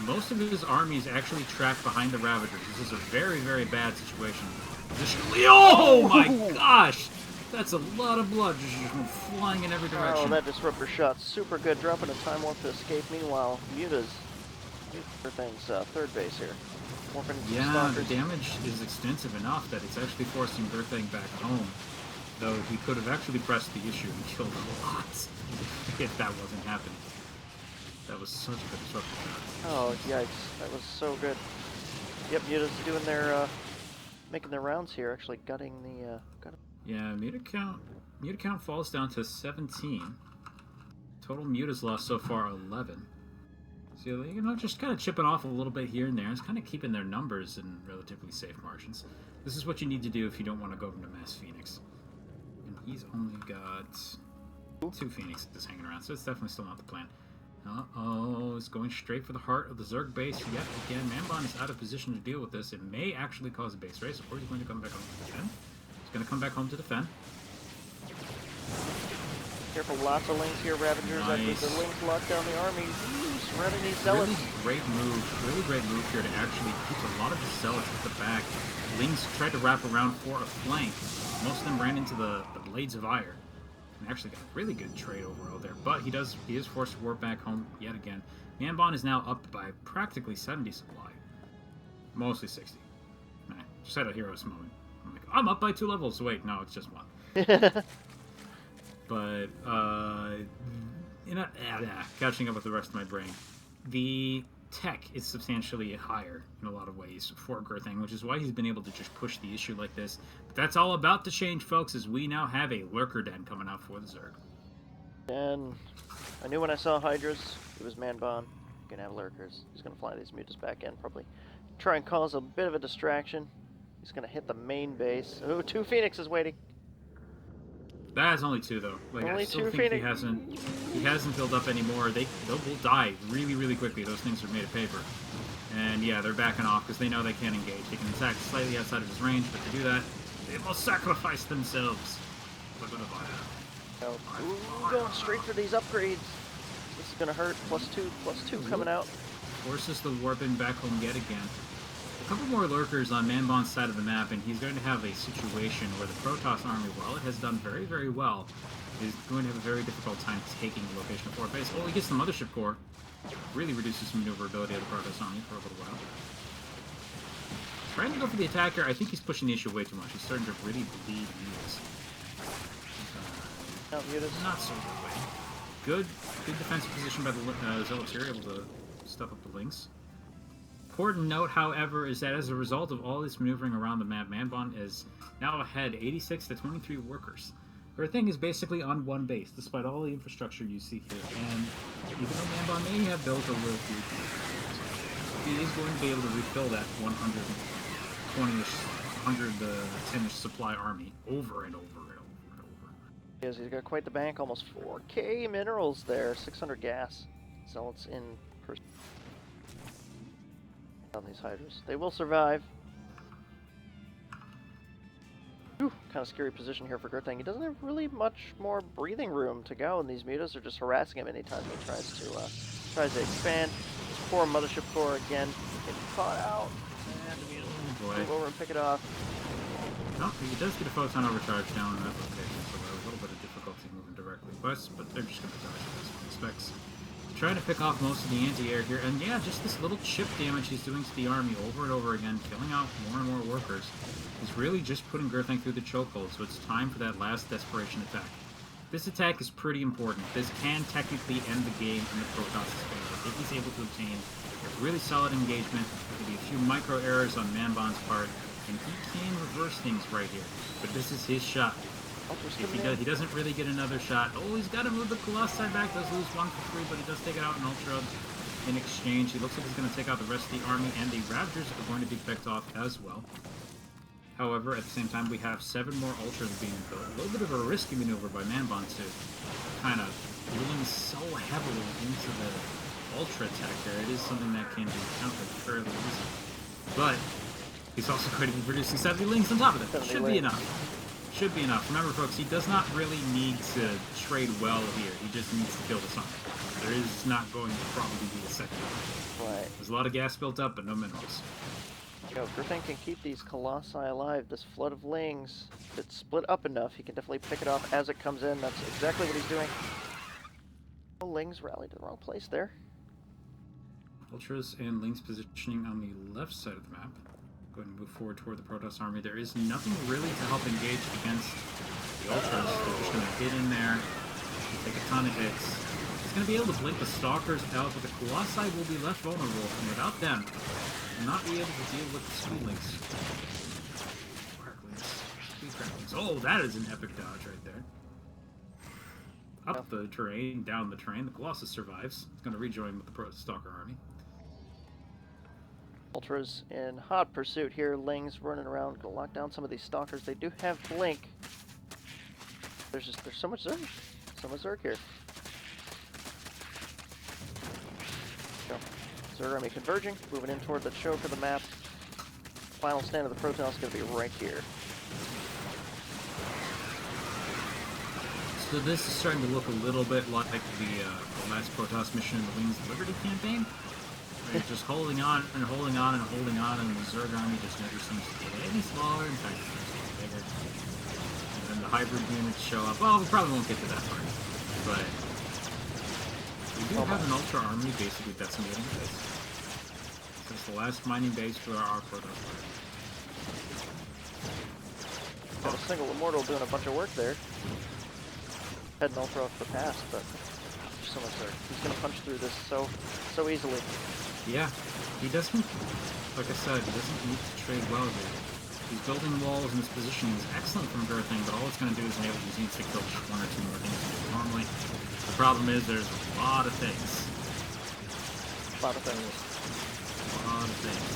Most of his army is actually trapped behind the Ravagers. This is a very, very bad situation. Positionally, oh my gosh! That's a lot of blood just flying in every direction. Oh, that Disruptor shot's super good, dropping a Time Warp to escape. Meanwhile, Muta's Gurthang's third base here. Yeah, the damage is extensive enough that it's actually forcing Gurthang back home. Though he could have actually pressed the issue and killed a lot if that wasn't happening. That was such a good disruptor shot. Oh, yikes. That was so good. Yep, Muta's doing their, making their rounds here, actually gutting the, Yeah, Muta count falls down to 17. Total Muta's lost so far 11. So, you know, just kind of chipping off a little bit here and there. It's kind of keeping their numbers in relatively safe margins. This is what you need to do if you don't want to go into Mass Phoenix. And he's only got 2 Phoenixes hanging around, so it's definitely still not the plan. Uh-oh, it's going straight for the heart of the Zerg base yet again. Manbon is out of position to deal with this. It may actually cause a base race, or he's going to come back home to defend. He's going to come back home to defend. Careful, lots of Lings here, Ravagers. Nice. After the Lings lock down the army, surrounding these Zealots. Really great move here to actually keep a lot of the Zealots at the back. Lings tried to wrap around for a flank. Most of them ran into the Blades of Ire. And actually got a really good trade overall there. But he is forced to warp back home yet again. Manbon is now up by practically 70 supply. Mostly 60. Man, just had a hero's moment. I'm like, I'm up by 2 levels. Wait, no, it's just 1. But, you know, catching up with the rest of my brain. The tech is substantially higher in a lot of ways for Gurthang, which is why he's been able to just push the issue like this. But that's all about to change, folks, as we now have a Lurker Den coming out for the Zerg. And I knew when I saw Hydras, it was Manbon. Gonna have Lurkers. He's gonna fly these Mutas back in, probably try and cause a bit of a distraction. He's gonna hit the main base. Oh, 2 Phoenixes waiting. That's only 2 though. Like Only I still 2 think Phoenix. he hasn't built up anymore. They will die really quickly. Those things are made of paper. And yeah, they're backing off because they know they can't engage. They can attack slightly outside of his range, but to do that, they must sacrifice themselves. Ooh, going straight for these upgrades. This is gonna hurt. +2 coming out. Forces the warping back home yet again. A couple more Lurkers on Manbon's side of the map, and he's going to have a situation where the Protoss army, while it has done very well, is going to have a very difficult time taking the location of Fort Base. Oh, he gets the Mothership Core. Really reduces maneuverability of the Protoss army for a little while. Trying to go for the attack here. I think he's pushing the issue way too much. He's starting to really bleed Mutas. Not so good. Good defensive position by the Zealots here, able to step up the Lings. Important note, however, is that as a result of all this maneuvering around the map, Manbon is now ahead 86 to 23 workers. Gurthang is basically on 1 base, despite all the infrastructure you see here. And even though Manbon may have built a little few, he is going to be able to refill that 120-ish, 110-ish supply army over and over. Yes, he's got quite the bank, almost 4K minerals there, 600 gas. Zealots in person. On these Hydras. They will survive. Whew, kind of scary position here for Gurthang. He doesn't have really much more breathing room to go, and these Mutas are just harassing him anytime he tries to expand. His poor Mothership Core again getting caught out. And move over and pick it off. No, he does get a photon overcharge down in that location, so there's a little bit of difficulty moving directly west, but they're just going to die for this one. Specs trying to pick off most of the anti-air here, and yeah, just this little chip damage he's doing to the army over and over again, killing out more and more workers. He's really just putting Gurthang through the chokehold, so it's time for that last desperation attack. This attack is pretty important. This can technically end the game in the Protoss' favor if he's able to obtain a really solid engagement. There'll be a few micro errors on Manbon's part, and he can reverse things right here. But this is his shot. If he doesn't really get another shot. Oh, he's got to move the Colossi back. Does lose 1 for 3, but he does take it out in Ultra. in exchange. He looks like he's going to take out the rest of the army, and the Ravagers are going to be picked off as well. However, at the same time, we have 7 more Ultras being built. A little bit of a risky maneuver by Manbon to kind of lean so heavily into the Ultra attack there. It is something that can be countered fairly easily. But he's also going to be producing 70 links on top of it. Should be enough. Should be enough. Remember, folks, he does not really need to trade well here. He just needs to kill the sun. There is not going to probably be a second one. Right. There's a lot of gas built up, but no minerals. Yo, Gurthang can keep these Colossi alive. This flood of Lings, if it's split up enough, he can definitely pick it off as it comes in. That's exactly what he's doing. Oh, Lings rallied to the wrong place there. Ultras and Lings positioning on the left side of the map. Go ahead and move forward toward the Protoss army. There is nothing really to help engage against the Ultras. They're just going to hit in there, take a ton of hits. He's going to be able to blink the Stalkers out, but the Colossi will be left vulnerable, and without them, will not be able to deal with the Speedlings. Speed. Oh, that is an epic dodge right there. Up the terrain, down the terrain. The Colossus survives. It's going to rejoin with the Stalker army. Ultras in hot pursuit here. Lings running around, gonna lock down some of these Stalkers. They do have blink. There's so much Zerg. So much Zerg here. Go. Zerg army converging, moving in toward the choke of the map. Final stand of the Protoss is gonna be right here. So this is starting to look a little bit like the last Protoss mission in the Wings of Liberty campaign. Where it's just holding on and holding on and holding on, and the Zerg army just never seems to get any smaller, in fact, it seems to get bigger. And then the hybrid units show up. Well, we probably won't get to that part, but we do have an Ultra army basically decimating this. That's the last mining base for our Protoss player. Got a single Immortal doing a bunch of work there. Heading Ultra off the pass, but there's so much there. He's gonna punch through this so easily. Yeah, he doesn't, like I said, he doesn't need to trade well here. He's building walls, and his positioning is excellent from Gurthang, but all it's going to do is enable these units to kill 1 or 2 more things than do normally. The problem is there's a lot of things. A lot of things. A lot of things.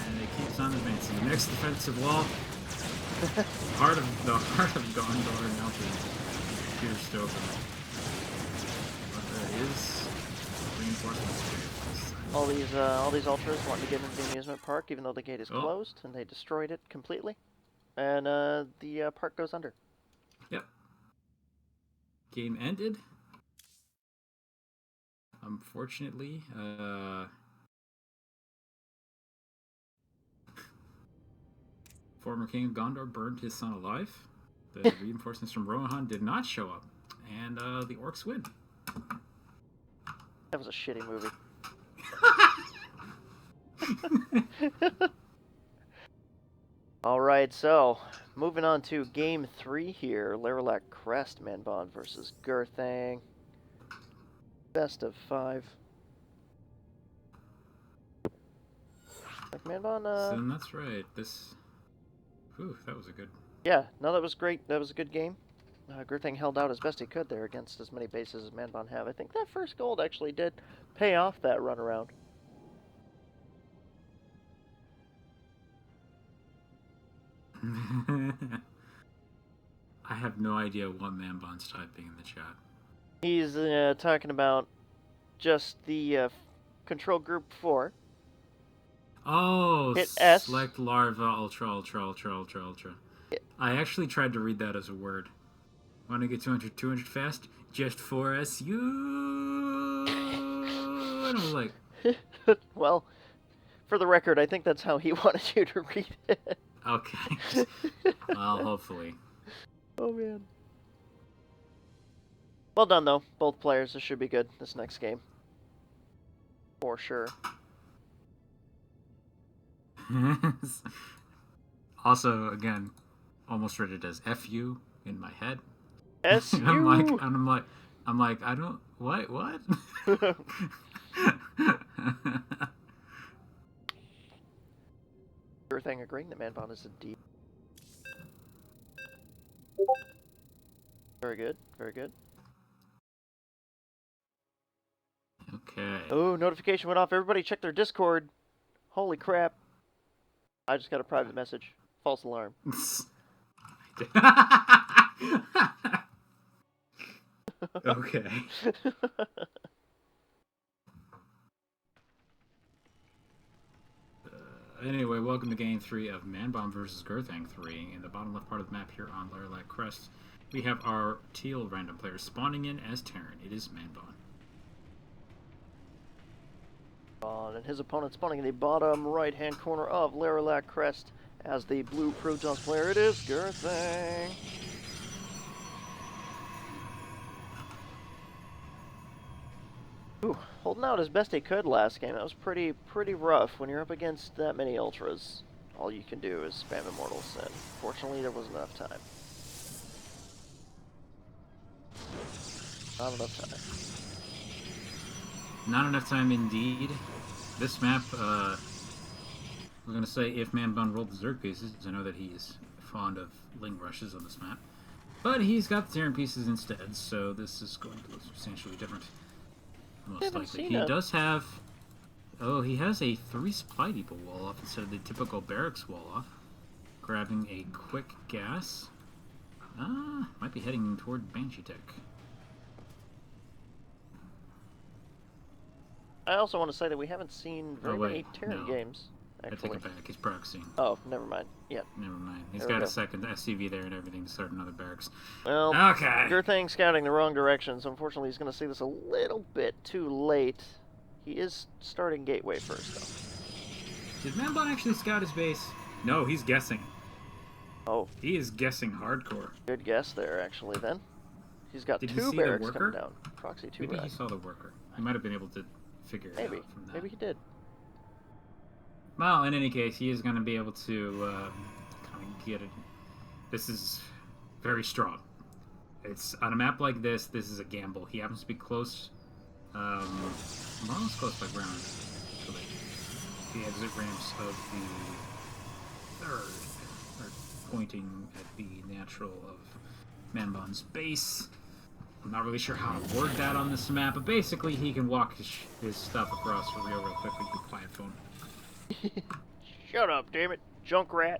And it keeps on advancing. The next defensive wall, the heart of Gondor now being pierced open. But there is reinforcements here. All these Ultras wanting to get into the amusement park, even though the gate is closed, and they destroyed it completely. And the park goes under. Yep. Game ended. Unfortunately, former King of Gondor burned his son alive. The reinforcements from Rohan did not show up, and the Orcs win. That was a shitty movie. Alright, so moving on to game 3 here. Laralac Crest Manbon versus Gurthang. Best of 5. Like Manbon, So that's right. Whew, that was a good... Yeah, no, that was great. That was a good game. Gurthang held out as best he could there against as many bases as Manbon have. I think that first gold actually did pay off that run around. I have no idea what Manbon's typing in the chat. He's talking about just the control group 4. Oh, hit S. Select larva, ultra. I actually tried to read that as a word. Want to get 200 fast? Just for SU. And I was like... Well, for the record, I think that's how he wanted you to read it. Okay. Well, hopefully. Oh, man. Well done, though. Both players. This should be good, this next game. For sure. Also, again, almost read it as FU in my head. SU! I'm like, I don't... What? Gurthang agreeing that Manbon is a D. Very good, very good. Okay. Oh, notification went off. Everybody check their Discord. Holy crap. I just got a private message. False alarm. Okay. Anyway, welcome to Game 3 of Manbon vs. Gurthang 3. In the bottom left part of the map here on Lairlac Crest, we have our teal random player spawning in as Terran. It is Manbon. And his opponent spawning in the bottom right-hand corner of Lairlac Crest as the blue Protoss player. It is Gurthang. Ooh, holding out as best he could last game. That was pretty rough. When you're up against that many Ultras, all you can do is spam Immortals, and fortunately there wasn't enough time. Not enough time. Not enough time indeed. This map, we're going to say if Manbon rolled the Zerg pieces, I know that he is fond of Ling rushes on this map. But he's got the Terran pieces instead, so this is going to look substantially different. Most likely. He does have... Oh, he has a 3 supply depot wall off instead of the typical barracks wall off. Grabbing a quick gas. Might be heading toward Banshee Tech. I also want to say that we haven't seen very many Terran games. Actually. I take it back. He's proxying. Oh, never mind. Yep. Never mind. He's got a second SCV there and everything to start another barracks. Well, okay. Gurthang scouting the wrong direction, so unfortunately he's going to see this a little bit too late. He is starting Gateway first, though. Did Manbon actually scout his base? No, he's guessing. Oh. He is guessing hardcore. Good guess there, actually, then. He's got Did 2 barracks coming down. Proxy 2 Maybe he saw the worker. He might have been able to figure it out from that. Maybe he did. Well, in any case, he is going to be able to kind of get it. This is very strong. It's on a map like this. This is a gamble. He happens to be close, more or less close by ground to the exit ramps of the third, are pointing at the natural of Manbon's base. I'm not really sure how to word that on this map, but basically he can walk his stuff across for real quickly. Be quiet, phone. Shut up, damn it, Junkrat.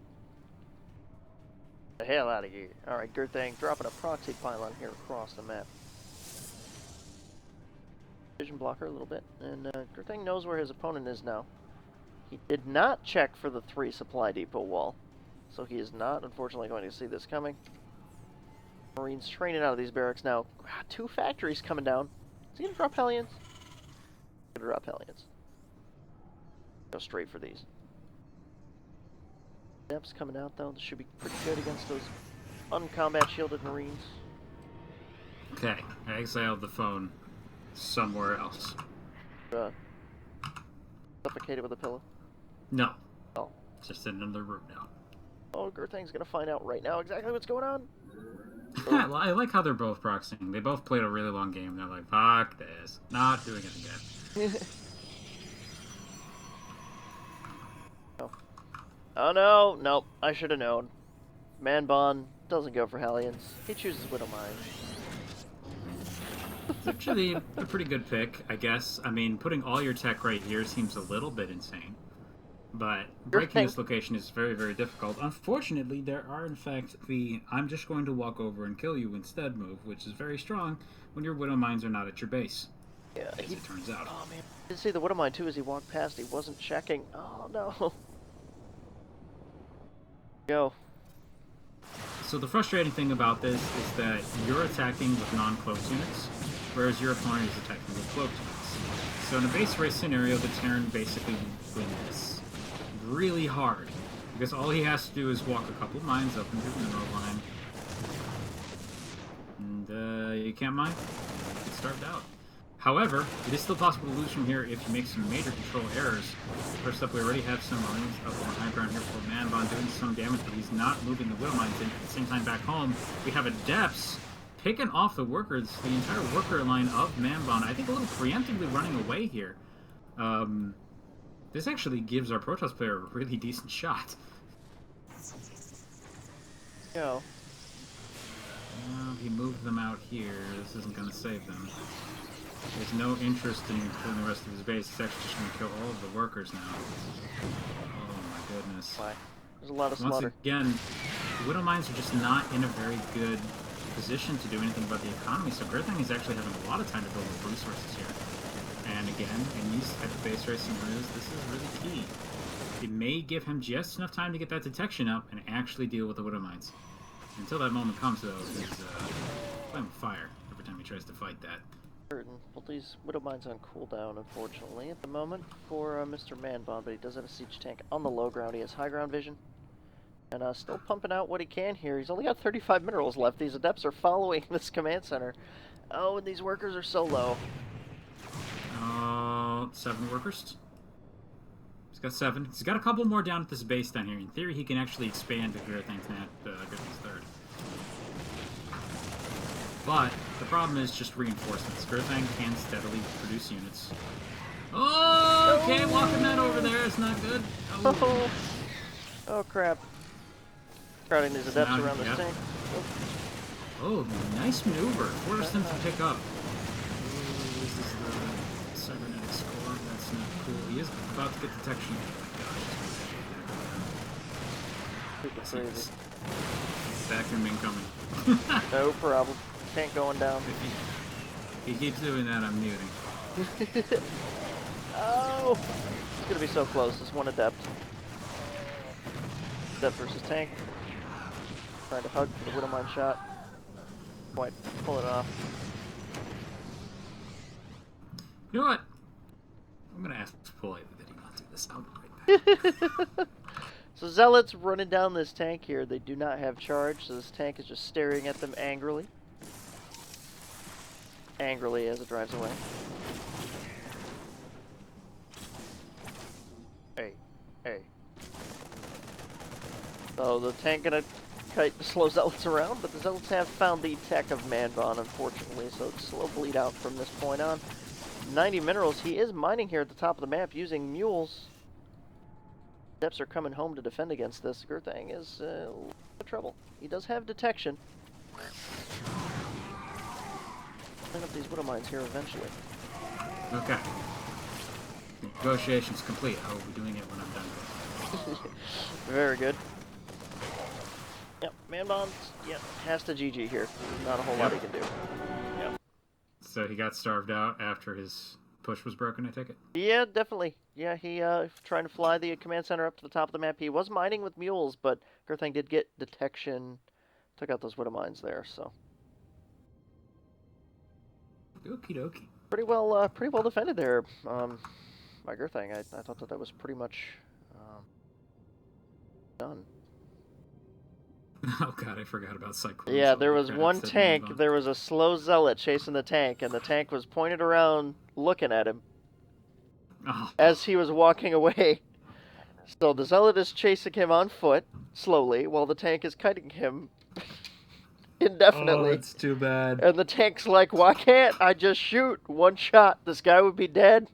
The hell out of here. Alright, Gurthang dropping a proxy pylon here across the map. Vision blocker a little bit, and Gurthang knows where his opponent is now. He did not check for the 3 supply depot wall, so he is not, unfortunately, going to see this coming. Marines training out of these barracks now. 2 factories coming down. Is he going to drop Hellions? He's going to drop Hellions. Go straight for these. Depths coming out, though. This should be pretty good against those uncombat shielded Marines. Okay, I exiled the phone somewhere else. Suffocated with a pillow? No. Oh. Just in another room now. Oh, Gurthang's gonna find out right now exactly what's going on. I like how they're both proxying. They both played a really long game. They're like, fuck this. Not doing it again. Oh no, nope, I should have known. Manbon doesn't go for Hellions. He chooses Widowmine. It's actually a pretty good pick, I guess. I mean, putting all your tech right here seems a little bit insane. But breaking this location is very, very difficult. Unfortunately, there are, in fact, the I'm just going to walk over and kill you instead move, which is very strong when your Widow Mines are not at your base. Yeah, as it turns out. Oh, man. I did see the Widowmine, too, as he walked past. He wasn't checking. Oh, no. Go. So the frustrating thing about this is that you're attacking with non-cloaked units, whereas your opponent is attacking with cloaked units. So in a base race scenario, the Terran basically wins this really hard, because all he has to do is walk a couple mines up into the mineral line, and you can't mine, you get starved out. However, it is still possible to lose from here if you make some major control errors. First up, we already have some Marines up on high ground here for Manbon doing some damage, but he's not moving the Widow Mines in. At the same time, back home, we have Adepts picking off the workers, the entire worker line of Manbon. I think a little preemptively running away here. This actually gives our Protoss player a really decent shot. Go. He moved them out here. This isn't going to save them. There's no interest in killing the rest of his base. He's actually just going to kill all of the workers now. Oh my goodness. Why? There's a lot of Once slaughter. again, the Widow Mines are just not in a very good position to do anything about the economy, so Gurthang is actually having a lot of time to build up resources here. And again, in these type of base race scenarios, this is really key. It may give him just enough time to get that detection up and actually deal with the Widow Mines. Until that moment comes, though, he's playing with fire every time he tries to fight that. Well, these Widow Mines on cooldown, unfortunately, at the moment for Mr. Manbon, but he does have a siege tank on the low ground. He has high ground vision. And still pumping out what he can here. He's only got 35 minerals left. These adepts are following this command center. Oh, and these workers are so low. 7 workers. He's got 7. He's got a couple more down at this base down here. In theory, he can actually expand to Gurthang's third. But the problem is just reinforcements. Gurthang can steadily produce units. Oh, okay, walking that over there is not good. Oh, oh crap. Crowding these adepts around this tank. Oh, nice maneuver. Forced them to pick up. Oh, this is the cybernetic score. That's not cool. He is about to get detection. Oh my gosh. Crazy. Vacuum incoming. No problem. Tank going down. If he keeps doing that, I'm muting. Oh! It's gonna be so close. This one adept. Adept versus tank. Trying to hug for the Widow Mine shot. Quite pull it off. You know what? I'm gonna ask politely that he not do this. I'll be right back. So Zealots running down this tank here. They do not have charge, so this tank is just staring at them angrily. Angrily as it drives away. Hey, hey. So the tank gonna kite the slow Zealots around, but the Zealots have found the tech of Manbon, unfortunately, so it's slow bleed out from this point on. 90 minerals. He is mining here at the top of the map using mules. Depths are coming home to defend against this. Gurthang is in trouble. He does have detection. Clean up these Widow Mines here eventually. Okay. Negotiations complete. I will be doing it when I'm done. Very good. Yep, Manbon, yep, has to GG here. Not a whole lot he can do. Yep. So he got starved out after his push was broken, I take it? Yeah, definitely. Yeah, he trying to fly the command center up to the top of the map. He was mining with mules, but Gurthang did get detection. Took out those Widow Mines there, so. Okie dokie. Pretty well defended there by Gurthang. I thought that was pretty much done. Oh god, I forgot about Cyclone. Yeah, there was one tank. There was a slow Zealot chasing the tank, and the tank was pointed around looking at him as he was walking away. So the Zealot is chasing him on foot, slowly, while the tank is kiting him indefinitely. Oh, it's too bad. And the tank's like, why can't I just shoot one shot? This guy would be dead.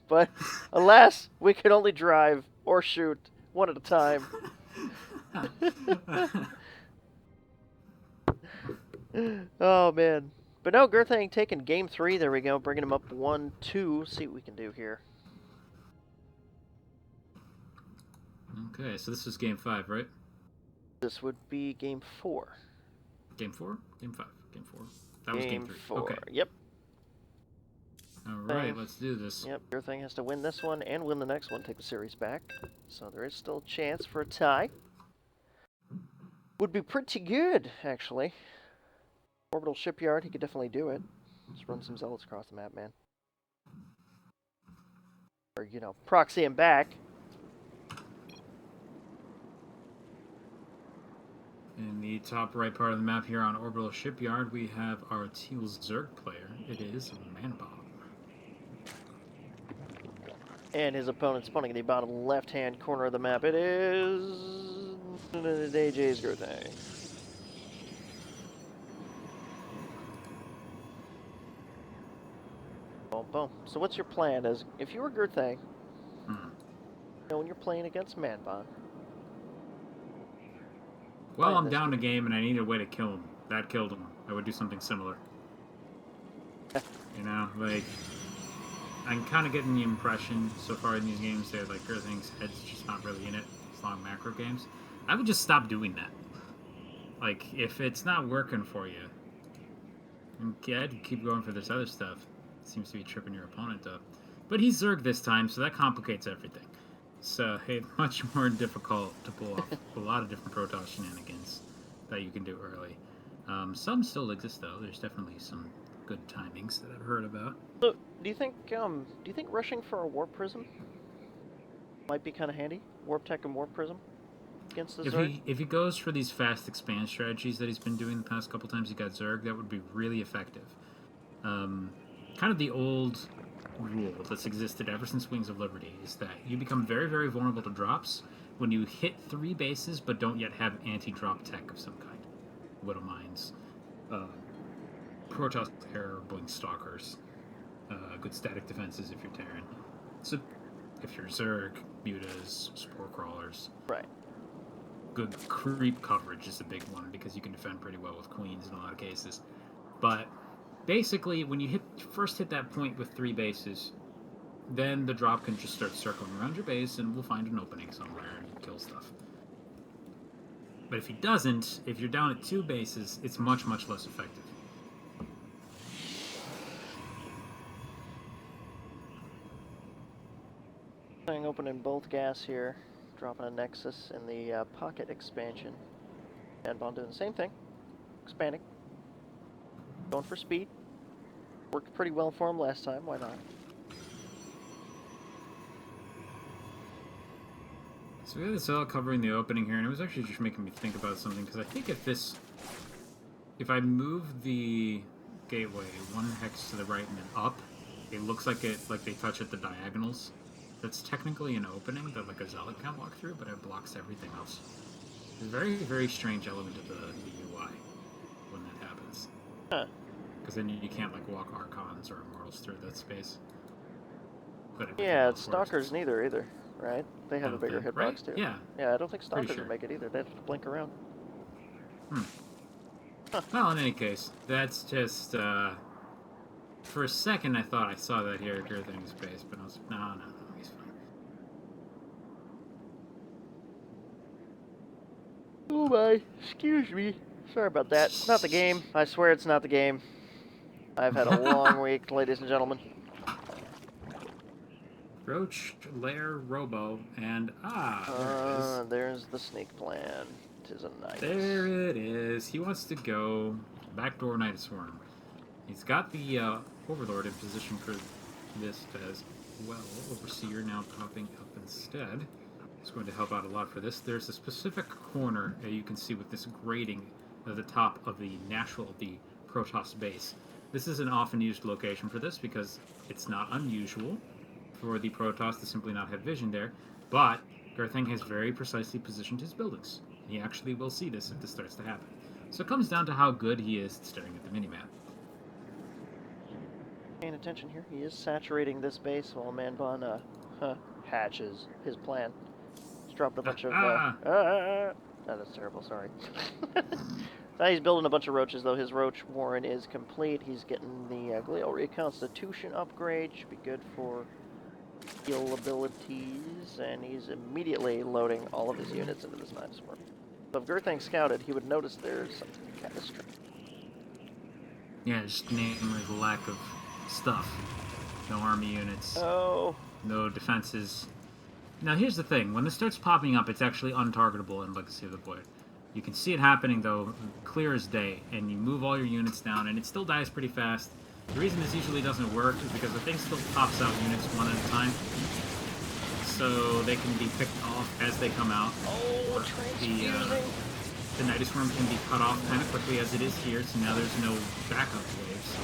But alas, we can only drive or shoot one at a time. Oh, man. But no, Gurthang taking game 3. There we go. Bringing him up 1-2. See what we can do here. Okay, so this is game 5, right? This would be game 4. Game 4? Game 5. Game 4. That was game 3. 4. Okay. Yep. Alright, let's do this. Yep, Gurthang has to win this one and win the next one, take the series back. So there is still a chance for a tie. Would be pretty good, actually. Orbital Shipyard, he could definitely do it. Just run some Zealots across the map, man. Or, you know, proxy him back. In the top right part of the map here on Orbital Shipyard, we have our Teal Zerg player. It is Manbon. And his opponent spawning in the bottom left-hand corner of the map. It is AJ's Gurthang. Boom, boom. So what's your plan? As if you were Gurthang, you know, when you're playing against Manbon. Well, I'm down a game and I need a way to kill him. That killed him. I would do something similar. You know, like, I'm kind of getting the impression so far in these games that, like, Gurthang's head's just not really in it. It's long macro games. I would just stop doing that. Like, if it's not working for you, I'd keep going for this other stuff. It seems to be tripping your opponent up. But he's Zerg this time, so that complicates everything. So, hey, much more difficult to pull off a lot of different Protoss shenanigans that you can do early. Some still exist, though. There's definitely some good timings that I've heard about. So, do you think rushing for a Warp Prism might be kind of handy? Warp Tech and Warp Prism against the Zerg? If he goes for these fast expand strategies that he's been doing the past couple times he got Zerg, that would be really effective. Kind of the old rule that's existed ever since Wings of Liberty is that you become very, very vulnerable to drops when you hit 3 bases but don't yet have anti-drop tech of some kind. Widow Mines, Protoss Terror, Blink Stalkers, good static defenses if you're Terran. So if you're Zerg, Mutas, Spore Crawlers. Right. Good creep coverage is a big one because you can defend pretty well with Queens in a lot of cases. But basically, when you first hit that point with 3 bases, then the drop can just start circling around your base and we'll find an opening somewhere and kill stuff. But if he doesn't, if you're down at 2 bases, it's much, much less effective. Opening both gas here, dropping a Nexus in the pocket expansion. Manbon doing the same thing, expanding, going for speed. Worked pretty well for him last time, why not? So we have this all covering the opening here, and it was actually just making me think about something, because I think if I move the gateway 1 hex to the right and then up, it looks like they touch at the diagonals. That's technically an opening that like a Zealot can walk through, but it blocks everything else. It's a very, very strange element of the UI when that happens. Huh. Because then you can't like walk Archons or Immortals through that space. But yeah, Stalkers neither either, right? They have a bigger hitbox right? too. Yeah. Yeah, I don't think Stalkers would make it either. They have to blink around. Huh. Well, in any case, that's just for a second I thought I saw that here at Gurthang's base, but I was like, no, he's fine. Oh my, excuse me. Sorry about that. Not the game. I swear it's not the game. I've had a long week, ladies and gentlemen. Roach, Lair, Robo, and there it is. There's the sneak plan. 'Tis a night. There it is. He wants to go backdoor Night Swarm. He's got the Overlord in position for this as well. Overseer now popping up instead. It's going to help out a lot for this. There's a specific corner you can see with this grating at the top of the Protoss base. This is an often used location for this because it's not unusual for the Protoss to simply not have vision there, but Gurthang has very precisely positioned his buildings. He actually will see this if this starts to happen. So it comes down to how good he is at staring at the minimap. Paying attention here, he is saturating this base while Manbon hatches his plan. He's dropped a bunch of that is terrible, sorry. Now he's building a bunch of roaches, though. His roach warren is complete. He's getting the Glial Reconstitution upgrade. Should be good for heal abilities. And he's immediately loading all of his units into this Night Swarm. So if Gurthang scouted, he would notice there's something kind of strange. Yeah, just namely the lack of stuff. No army units. Oh. No defenses. Now here's the thing. When this starts popping up, it's actually untargetable in Legacy of the Void. You can see it happening, though, clear as day, and you move all your units down, and it still dies pretty fast. The reason this usually doesn't work is because the thing still pops out units one at a time, so they can be picked off as they come out. Oh, the Night Swarm can be cut off kind of quickly as it is here, so now there's no backup waves.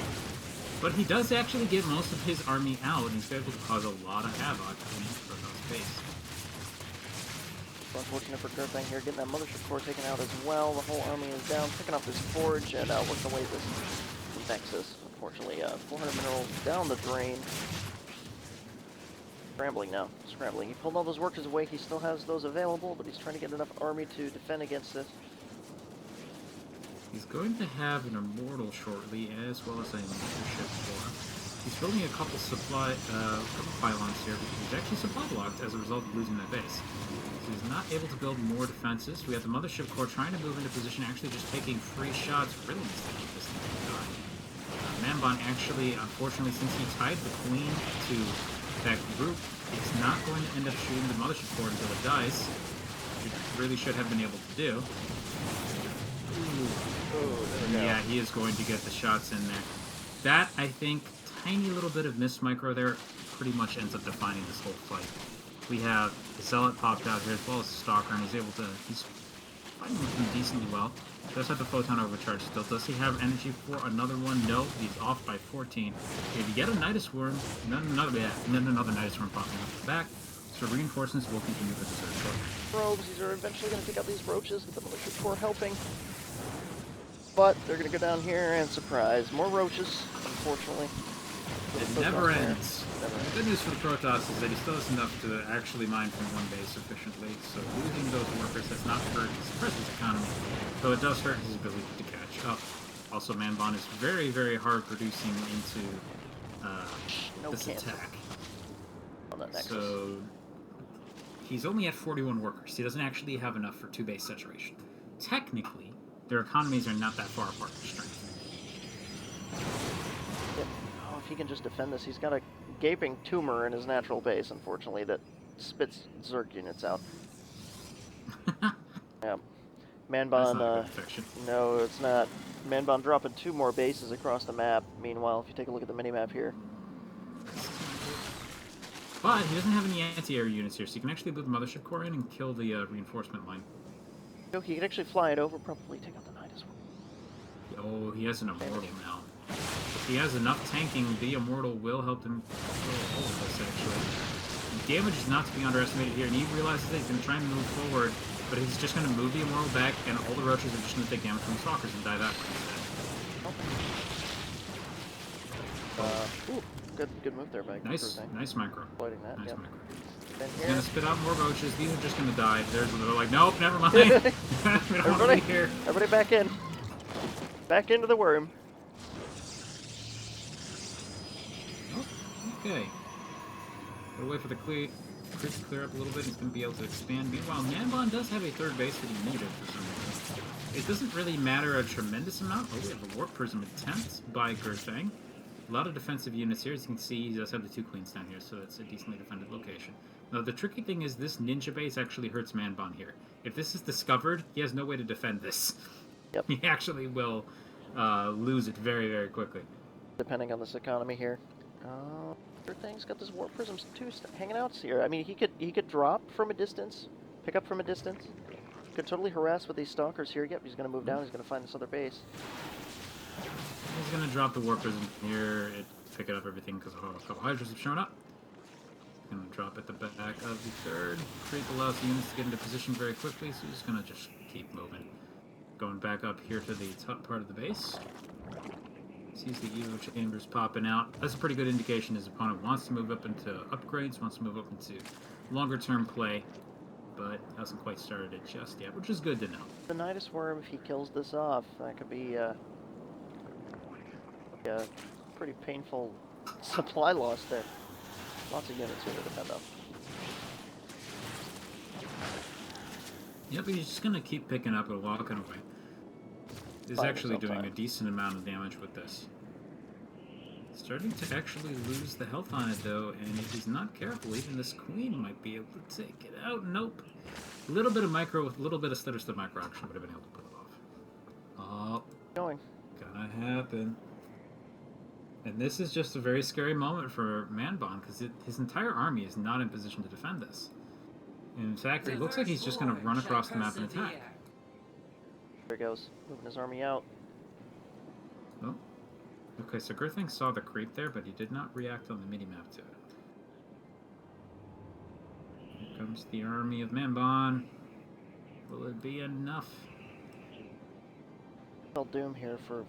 But he does actually get most of his army out, and he's able to cause a lot of havoc in Protoss base. Unfortunate for Gurthang here, getting that Mothership core taken out as well. The whole army is down, picking up this forge and working away this Nexus. Unfortunately, 400 minerals down the drain. Scrambling now, scrambling. He pulled all those workers away. He still has those available, but he's trying to get enough army to defend against this. He's going to have an Immortal shortly, as well as a Mothership core. He's building a couple pylons here because he's actually supply blocked as a result of losing that base. So he's not able to build more defenses. We have the Mothership Core trying to move into position, actually just taking free shots. Really needs to keep this thing going. Manbon actually, unfortunately, since he tied the Queen to that group, it's not going to end up shooting the Mothership Core until it dies. Which it really should have been able to do. Yeah, he is going to get the shots in there. That, I think, tiny little bit of missed micro there pretty much ends up defining this whole fight. We have the Zealot popped out here as well as the Stalker, and he's fighting with him decently well. Does have the Photon overcharge still. Does he have energy for another one? No, he's off by 14. If you get a Nidus Worm, and then another Nidus Worm popping up the back, so reinforcements will continue for the third short. Probes, these are eventually going to pick up these roaches with the Mothership Core helping. But they're going to go down here and surprise. More roaches, unfortunately. It never ends. The good news for the Protoss is that he still has enough to actually mine from one base efficiently, so losing those workers has not hurt his present economy, though it does hurt his ability to catch up. Also, Manbon is very, very hard producing into this attack. So he's only at 41 workers. He doesn't actually have enough for 2 base saturation. Technically, their economies are not that far apart in strength. Yep. Oh, if he can just defend this, he's got a gaping tumor in his natural base, unfortunately, that spits Zerg units out. Yeah. Manbon, no, it's not. Manbon dropping 2 more bases across the map. Meanwhile, if you take a look at the mini-map here. But he doesn't have any anti-air units here, so you can actually move the Mothership Core in and kill the reinforcement line. He can actually fly it over, probably take out the Nidus Worm. Oh, he has an Immortal now. If he has enough tanking, the Immortal will help him kill all of this, actually. The damage is not to be underestimated here, and he realizes that he's going to try and move forward, but he's just going to move the Immortal back, and all the Roaches are just going to take damage from the Stalkers and die that way instead. Ooh, good move there by Gurthang. Nice micro. Exploiting that, nice micro. He's He's gonna spit out more roaches. These are just gonna die. They're like, nope, never mind. We don't want to be here. Everybody back in. Back into the worm. Oh, okay. Gotta wait for the creep to clear up a little bit. He's gonna be able to expand. Meanwhile, Manbon does have a 3rd base that he needed for some reason. It doesn't really matter a tremendous amount. Oh, we have a Warp Prism attempt by Gurthang. A lot of defensive units here. As you can see, he does have the 2 queens down here, so that's a decently defended location. Now, the tricky thing is this ninja base actually hurts Manbon here. If this is discovered, he has no way to defend this. Yep. He actually will lose it very, very quickly. Depending on this economy here. Gurthang's got this Warp Prisms too hanging out here. I mean, he could drop from a distance, pick up from a distance. Could totally harass with these Stalkers here. Yep, he's going to move down. He's going to find this other base. He's going to drop the Warp Prism here, pick it up everything because a couple Hydras have shown up. He's going to drop at the back of the 3rd. Creep allows the units to get into position very quickly, so he's going to just keep moving. Going back up here to the top part of the base. Sees the Evo chambers popping out. That's a pretty good indication his opponent wants to move up into upgrades, wants to move up into longer term play, but hasn't quite started it just yet, which is good to know. The Nidus Worm, if he kills this off, that could be a pretty painful supply loss there. Lots of units here to defend up. Yep, he's just going to keep picking up and walking away. He's actually doing a decent amount of damage with this. Starting to actually lose the health on it, though, and if he's not careful, even this Queen might be able to take it out. Nope. A little bit of micro with a little bit of stutter step micro action would have been able to pull it off. Oh. Going. Gonna happen. And this is just a very scary moment for Manbon, because his entire army is not in position to defend this. In fact, it looks like he's just going to run across the map and attack. There he goes, moving his army out. Oh. Okay, so Gurthang saw the creep there, but he did not react on the mini-map to it. Here comes the army of Manbon. Will it be enough? I'll doom here for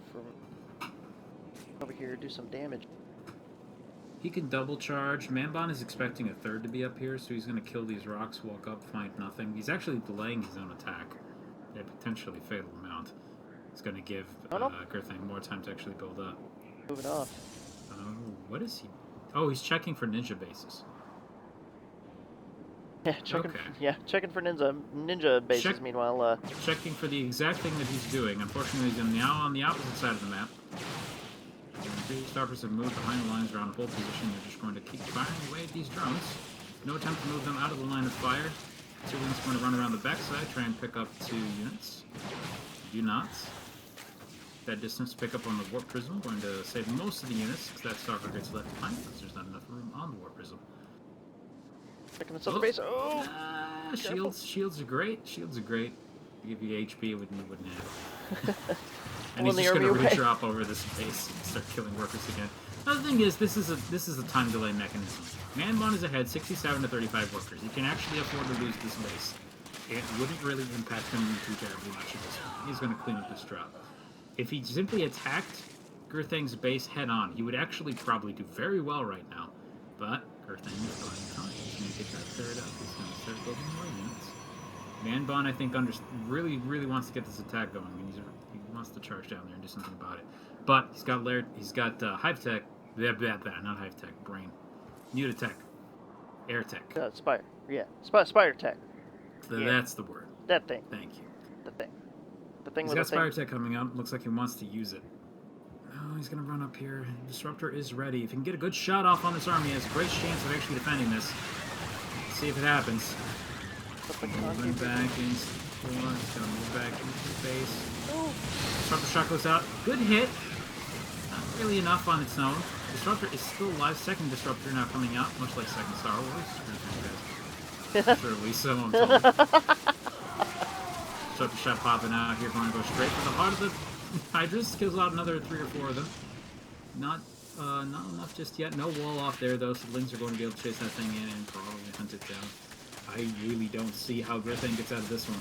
over here, do some damage. He can double charge. Manbon is expecting a 3rd to be up here, so he's going to kill these rocks, walk up, find nothing. He's actually delaying his own attack. A potentially fatal amount. It's going to give Gurthang more time to actually build up. Moving off. Oh, What is he? Oh, he's checking for ninja bases. Yeah, checking for ninja bases. Meanwhile, checking for the exact thing that he's doing. Unfortunately, he's now on the opposite side of the map. The Starpers have moved behind the lines around hold position. They're just going to keep firing away at these drones. No attempt to move them out of the line of fire. Two wings going to run around the backside, try and pick up 2 units. Do not. That distance pick up on the warp prism, going to save most of the units because that Starper gets left behind because there's not enough room on the warp prism. Picking the base. Oh! Shields are great. Shields are great. They give you HP you wouldn't have. And well, he's just going to redrop over this base and start killing workers again. Now, the thing is, this is a time delay mechanism. Manbon is ahead, 67 to 35 workers. He can actually afford to lose this base. It wouldn't really impact him too terribly much at this point. He's going to clean up this drop. If he simply attacked Gurthang's base head-on, he would actually probably do very well right now. But Gurthang is buying time. He's going to get that third up. He's going to start building more units. Manbon, I think, really wants to get this attack going, and he wants to charge down there and do something about it. But he's got Hive Tech, not Hive Tech, Brain, Mutatech, Air Tech. Spire, yeah, Spire Tech. That's the word. That thing. Thank you. The thing. The thing. He's got Spire Tech coming up. Looks like he wants to use it. Oh, he's gonna run up here. Disruptor is ready. If he can get a good shot off on this army, he has a great chance of actually defending this. Let's see if it happens. Moving back into the floor. He's gonna move back into the base. Disruptor shot goes out. Good hit. Not really enough on its own. Disruptor is still alive. Second Disruptor now coming out, much like second Star Wars. Surely so, I'm told. Disruptor shot popping out here, going to go straight for the heart of the Hydras. Kills out another 3 or 4 of them. Not enough just yet. No wall off there, though, so the Lings are going to be able to chase that thing in and probably hunt it down. I really don't see how Gurthang gets out of this one.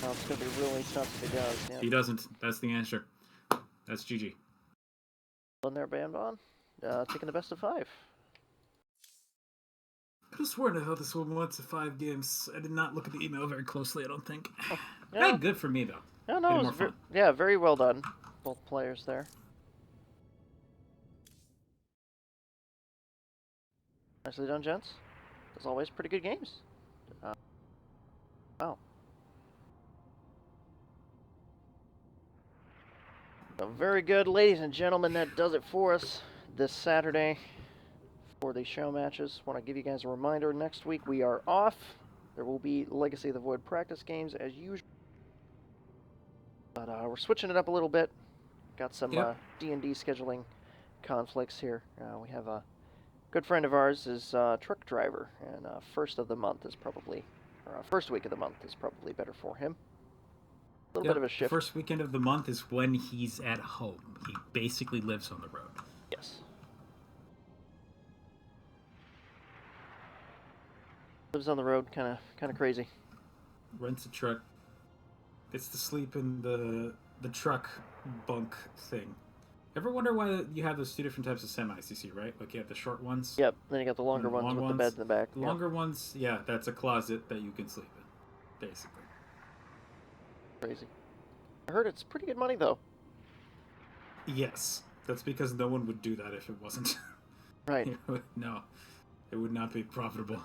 Oh, it's going to be really tough if he does. Yeah. He doesn't. That's the answer. That's GG. On there, Manbon. Taking the best of 5. I could have sworn I thought this one went to 5 games. I did not look at the email very closely, I don't think. Oh, yeah. Very good for me, though. No, it was very well done. Both players there. Nicely done, gents. As always, pretty good games. Wow. So very good, ladies and gentlemen. That does it for us this Saturday for the show matches. Want to give you guys a reminder, next week we are off. There will be Legacy of the Void practice games as usual. But we're switching it up a little bit. Got some D&D scheduling conflicts here. We have a good friend of ours is truck driver, and first of the month is probably, or first week of the month is probably better for him. A little bit of a shift. First weekend of the month is when he's at home. He basically lives on the road. Yes. Lives on the road, kind of crazy. Rents a truck. Gets to sleep in the truck bunk thing. Ever wonder why you have those 2 different types of semis you see, right? Like you have the short ones. Yep. Then you got the longer ones with the bed in the back. The longer ones, yeah, that's a closet that you can sleep in, basically. Crazy. I heard it's pretty good money though. Yes, that's because no one would do that if it wasn't. Right. No, it would not be profitable.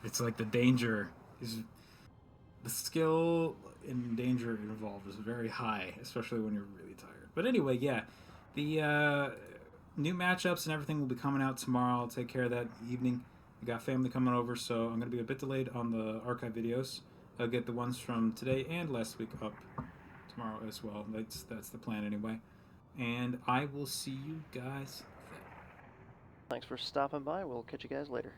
It's like the danger is, the skill and danger involved is very high, especially when you're really tired. But anyway, yeah, the new matchups and everything will be coming out tomorrow. I'll take care of that evening. We got family coming over, so I'm going to be a bit delayed on the archive videos. I'll get the ones from today and last week up tomorrow as well. That's the plan anyway. And I will see you guys then. Thanks for stopping by. We'll catch you guys later.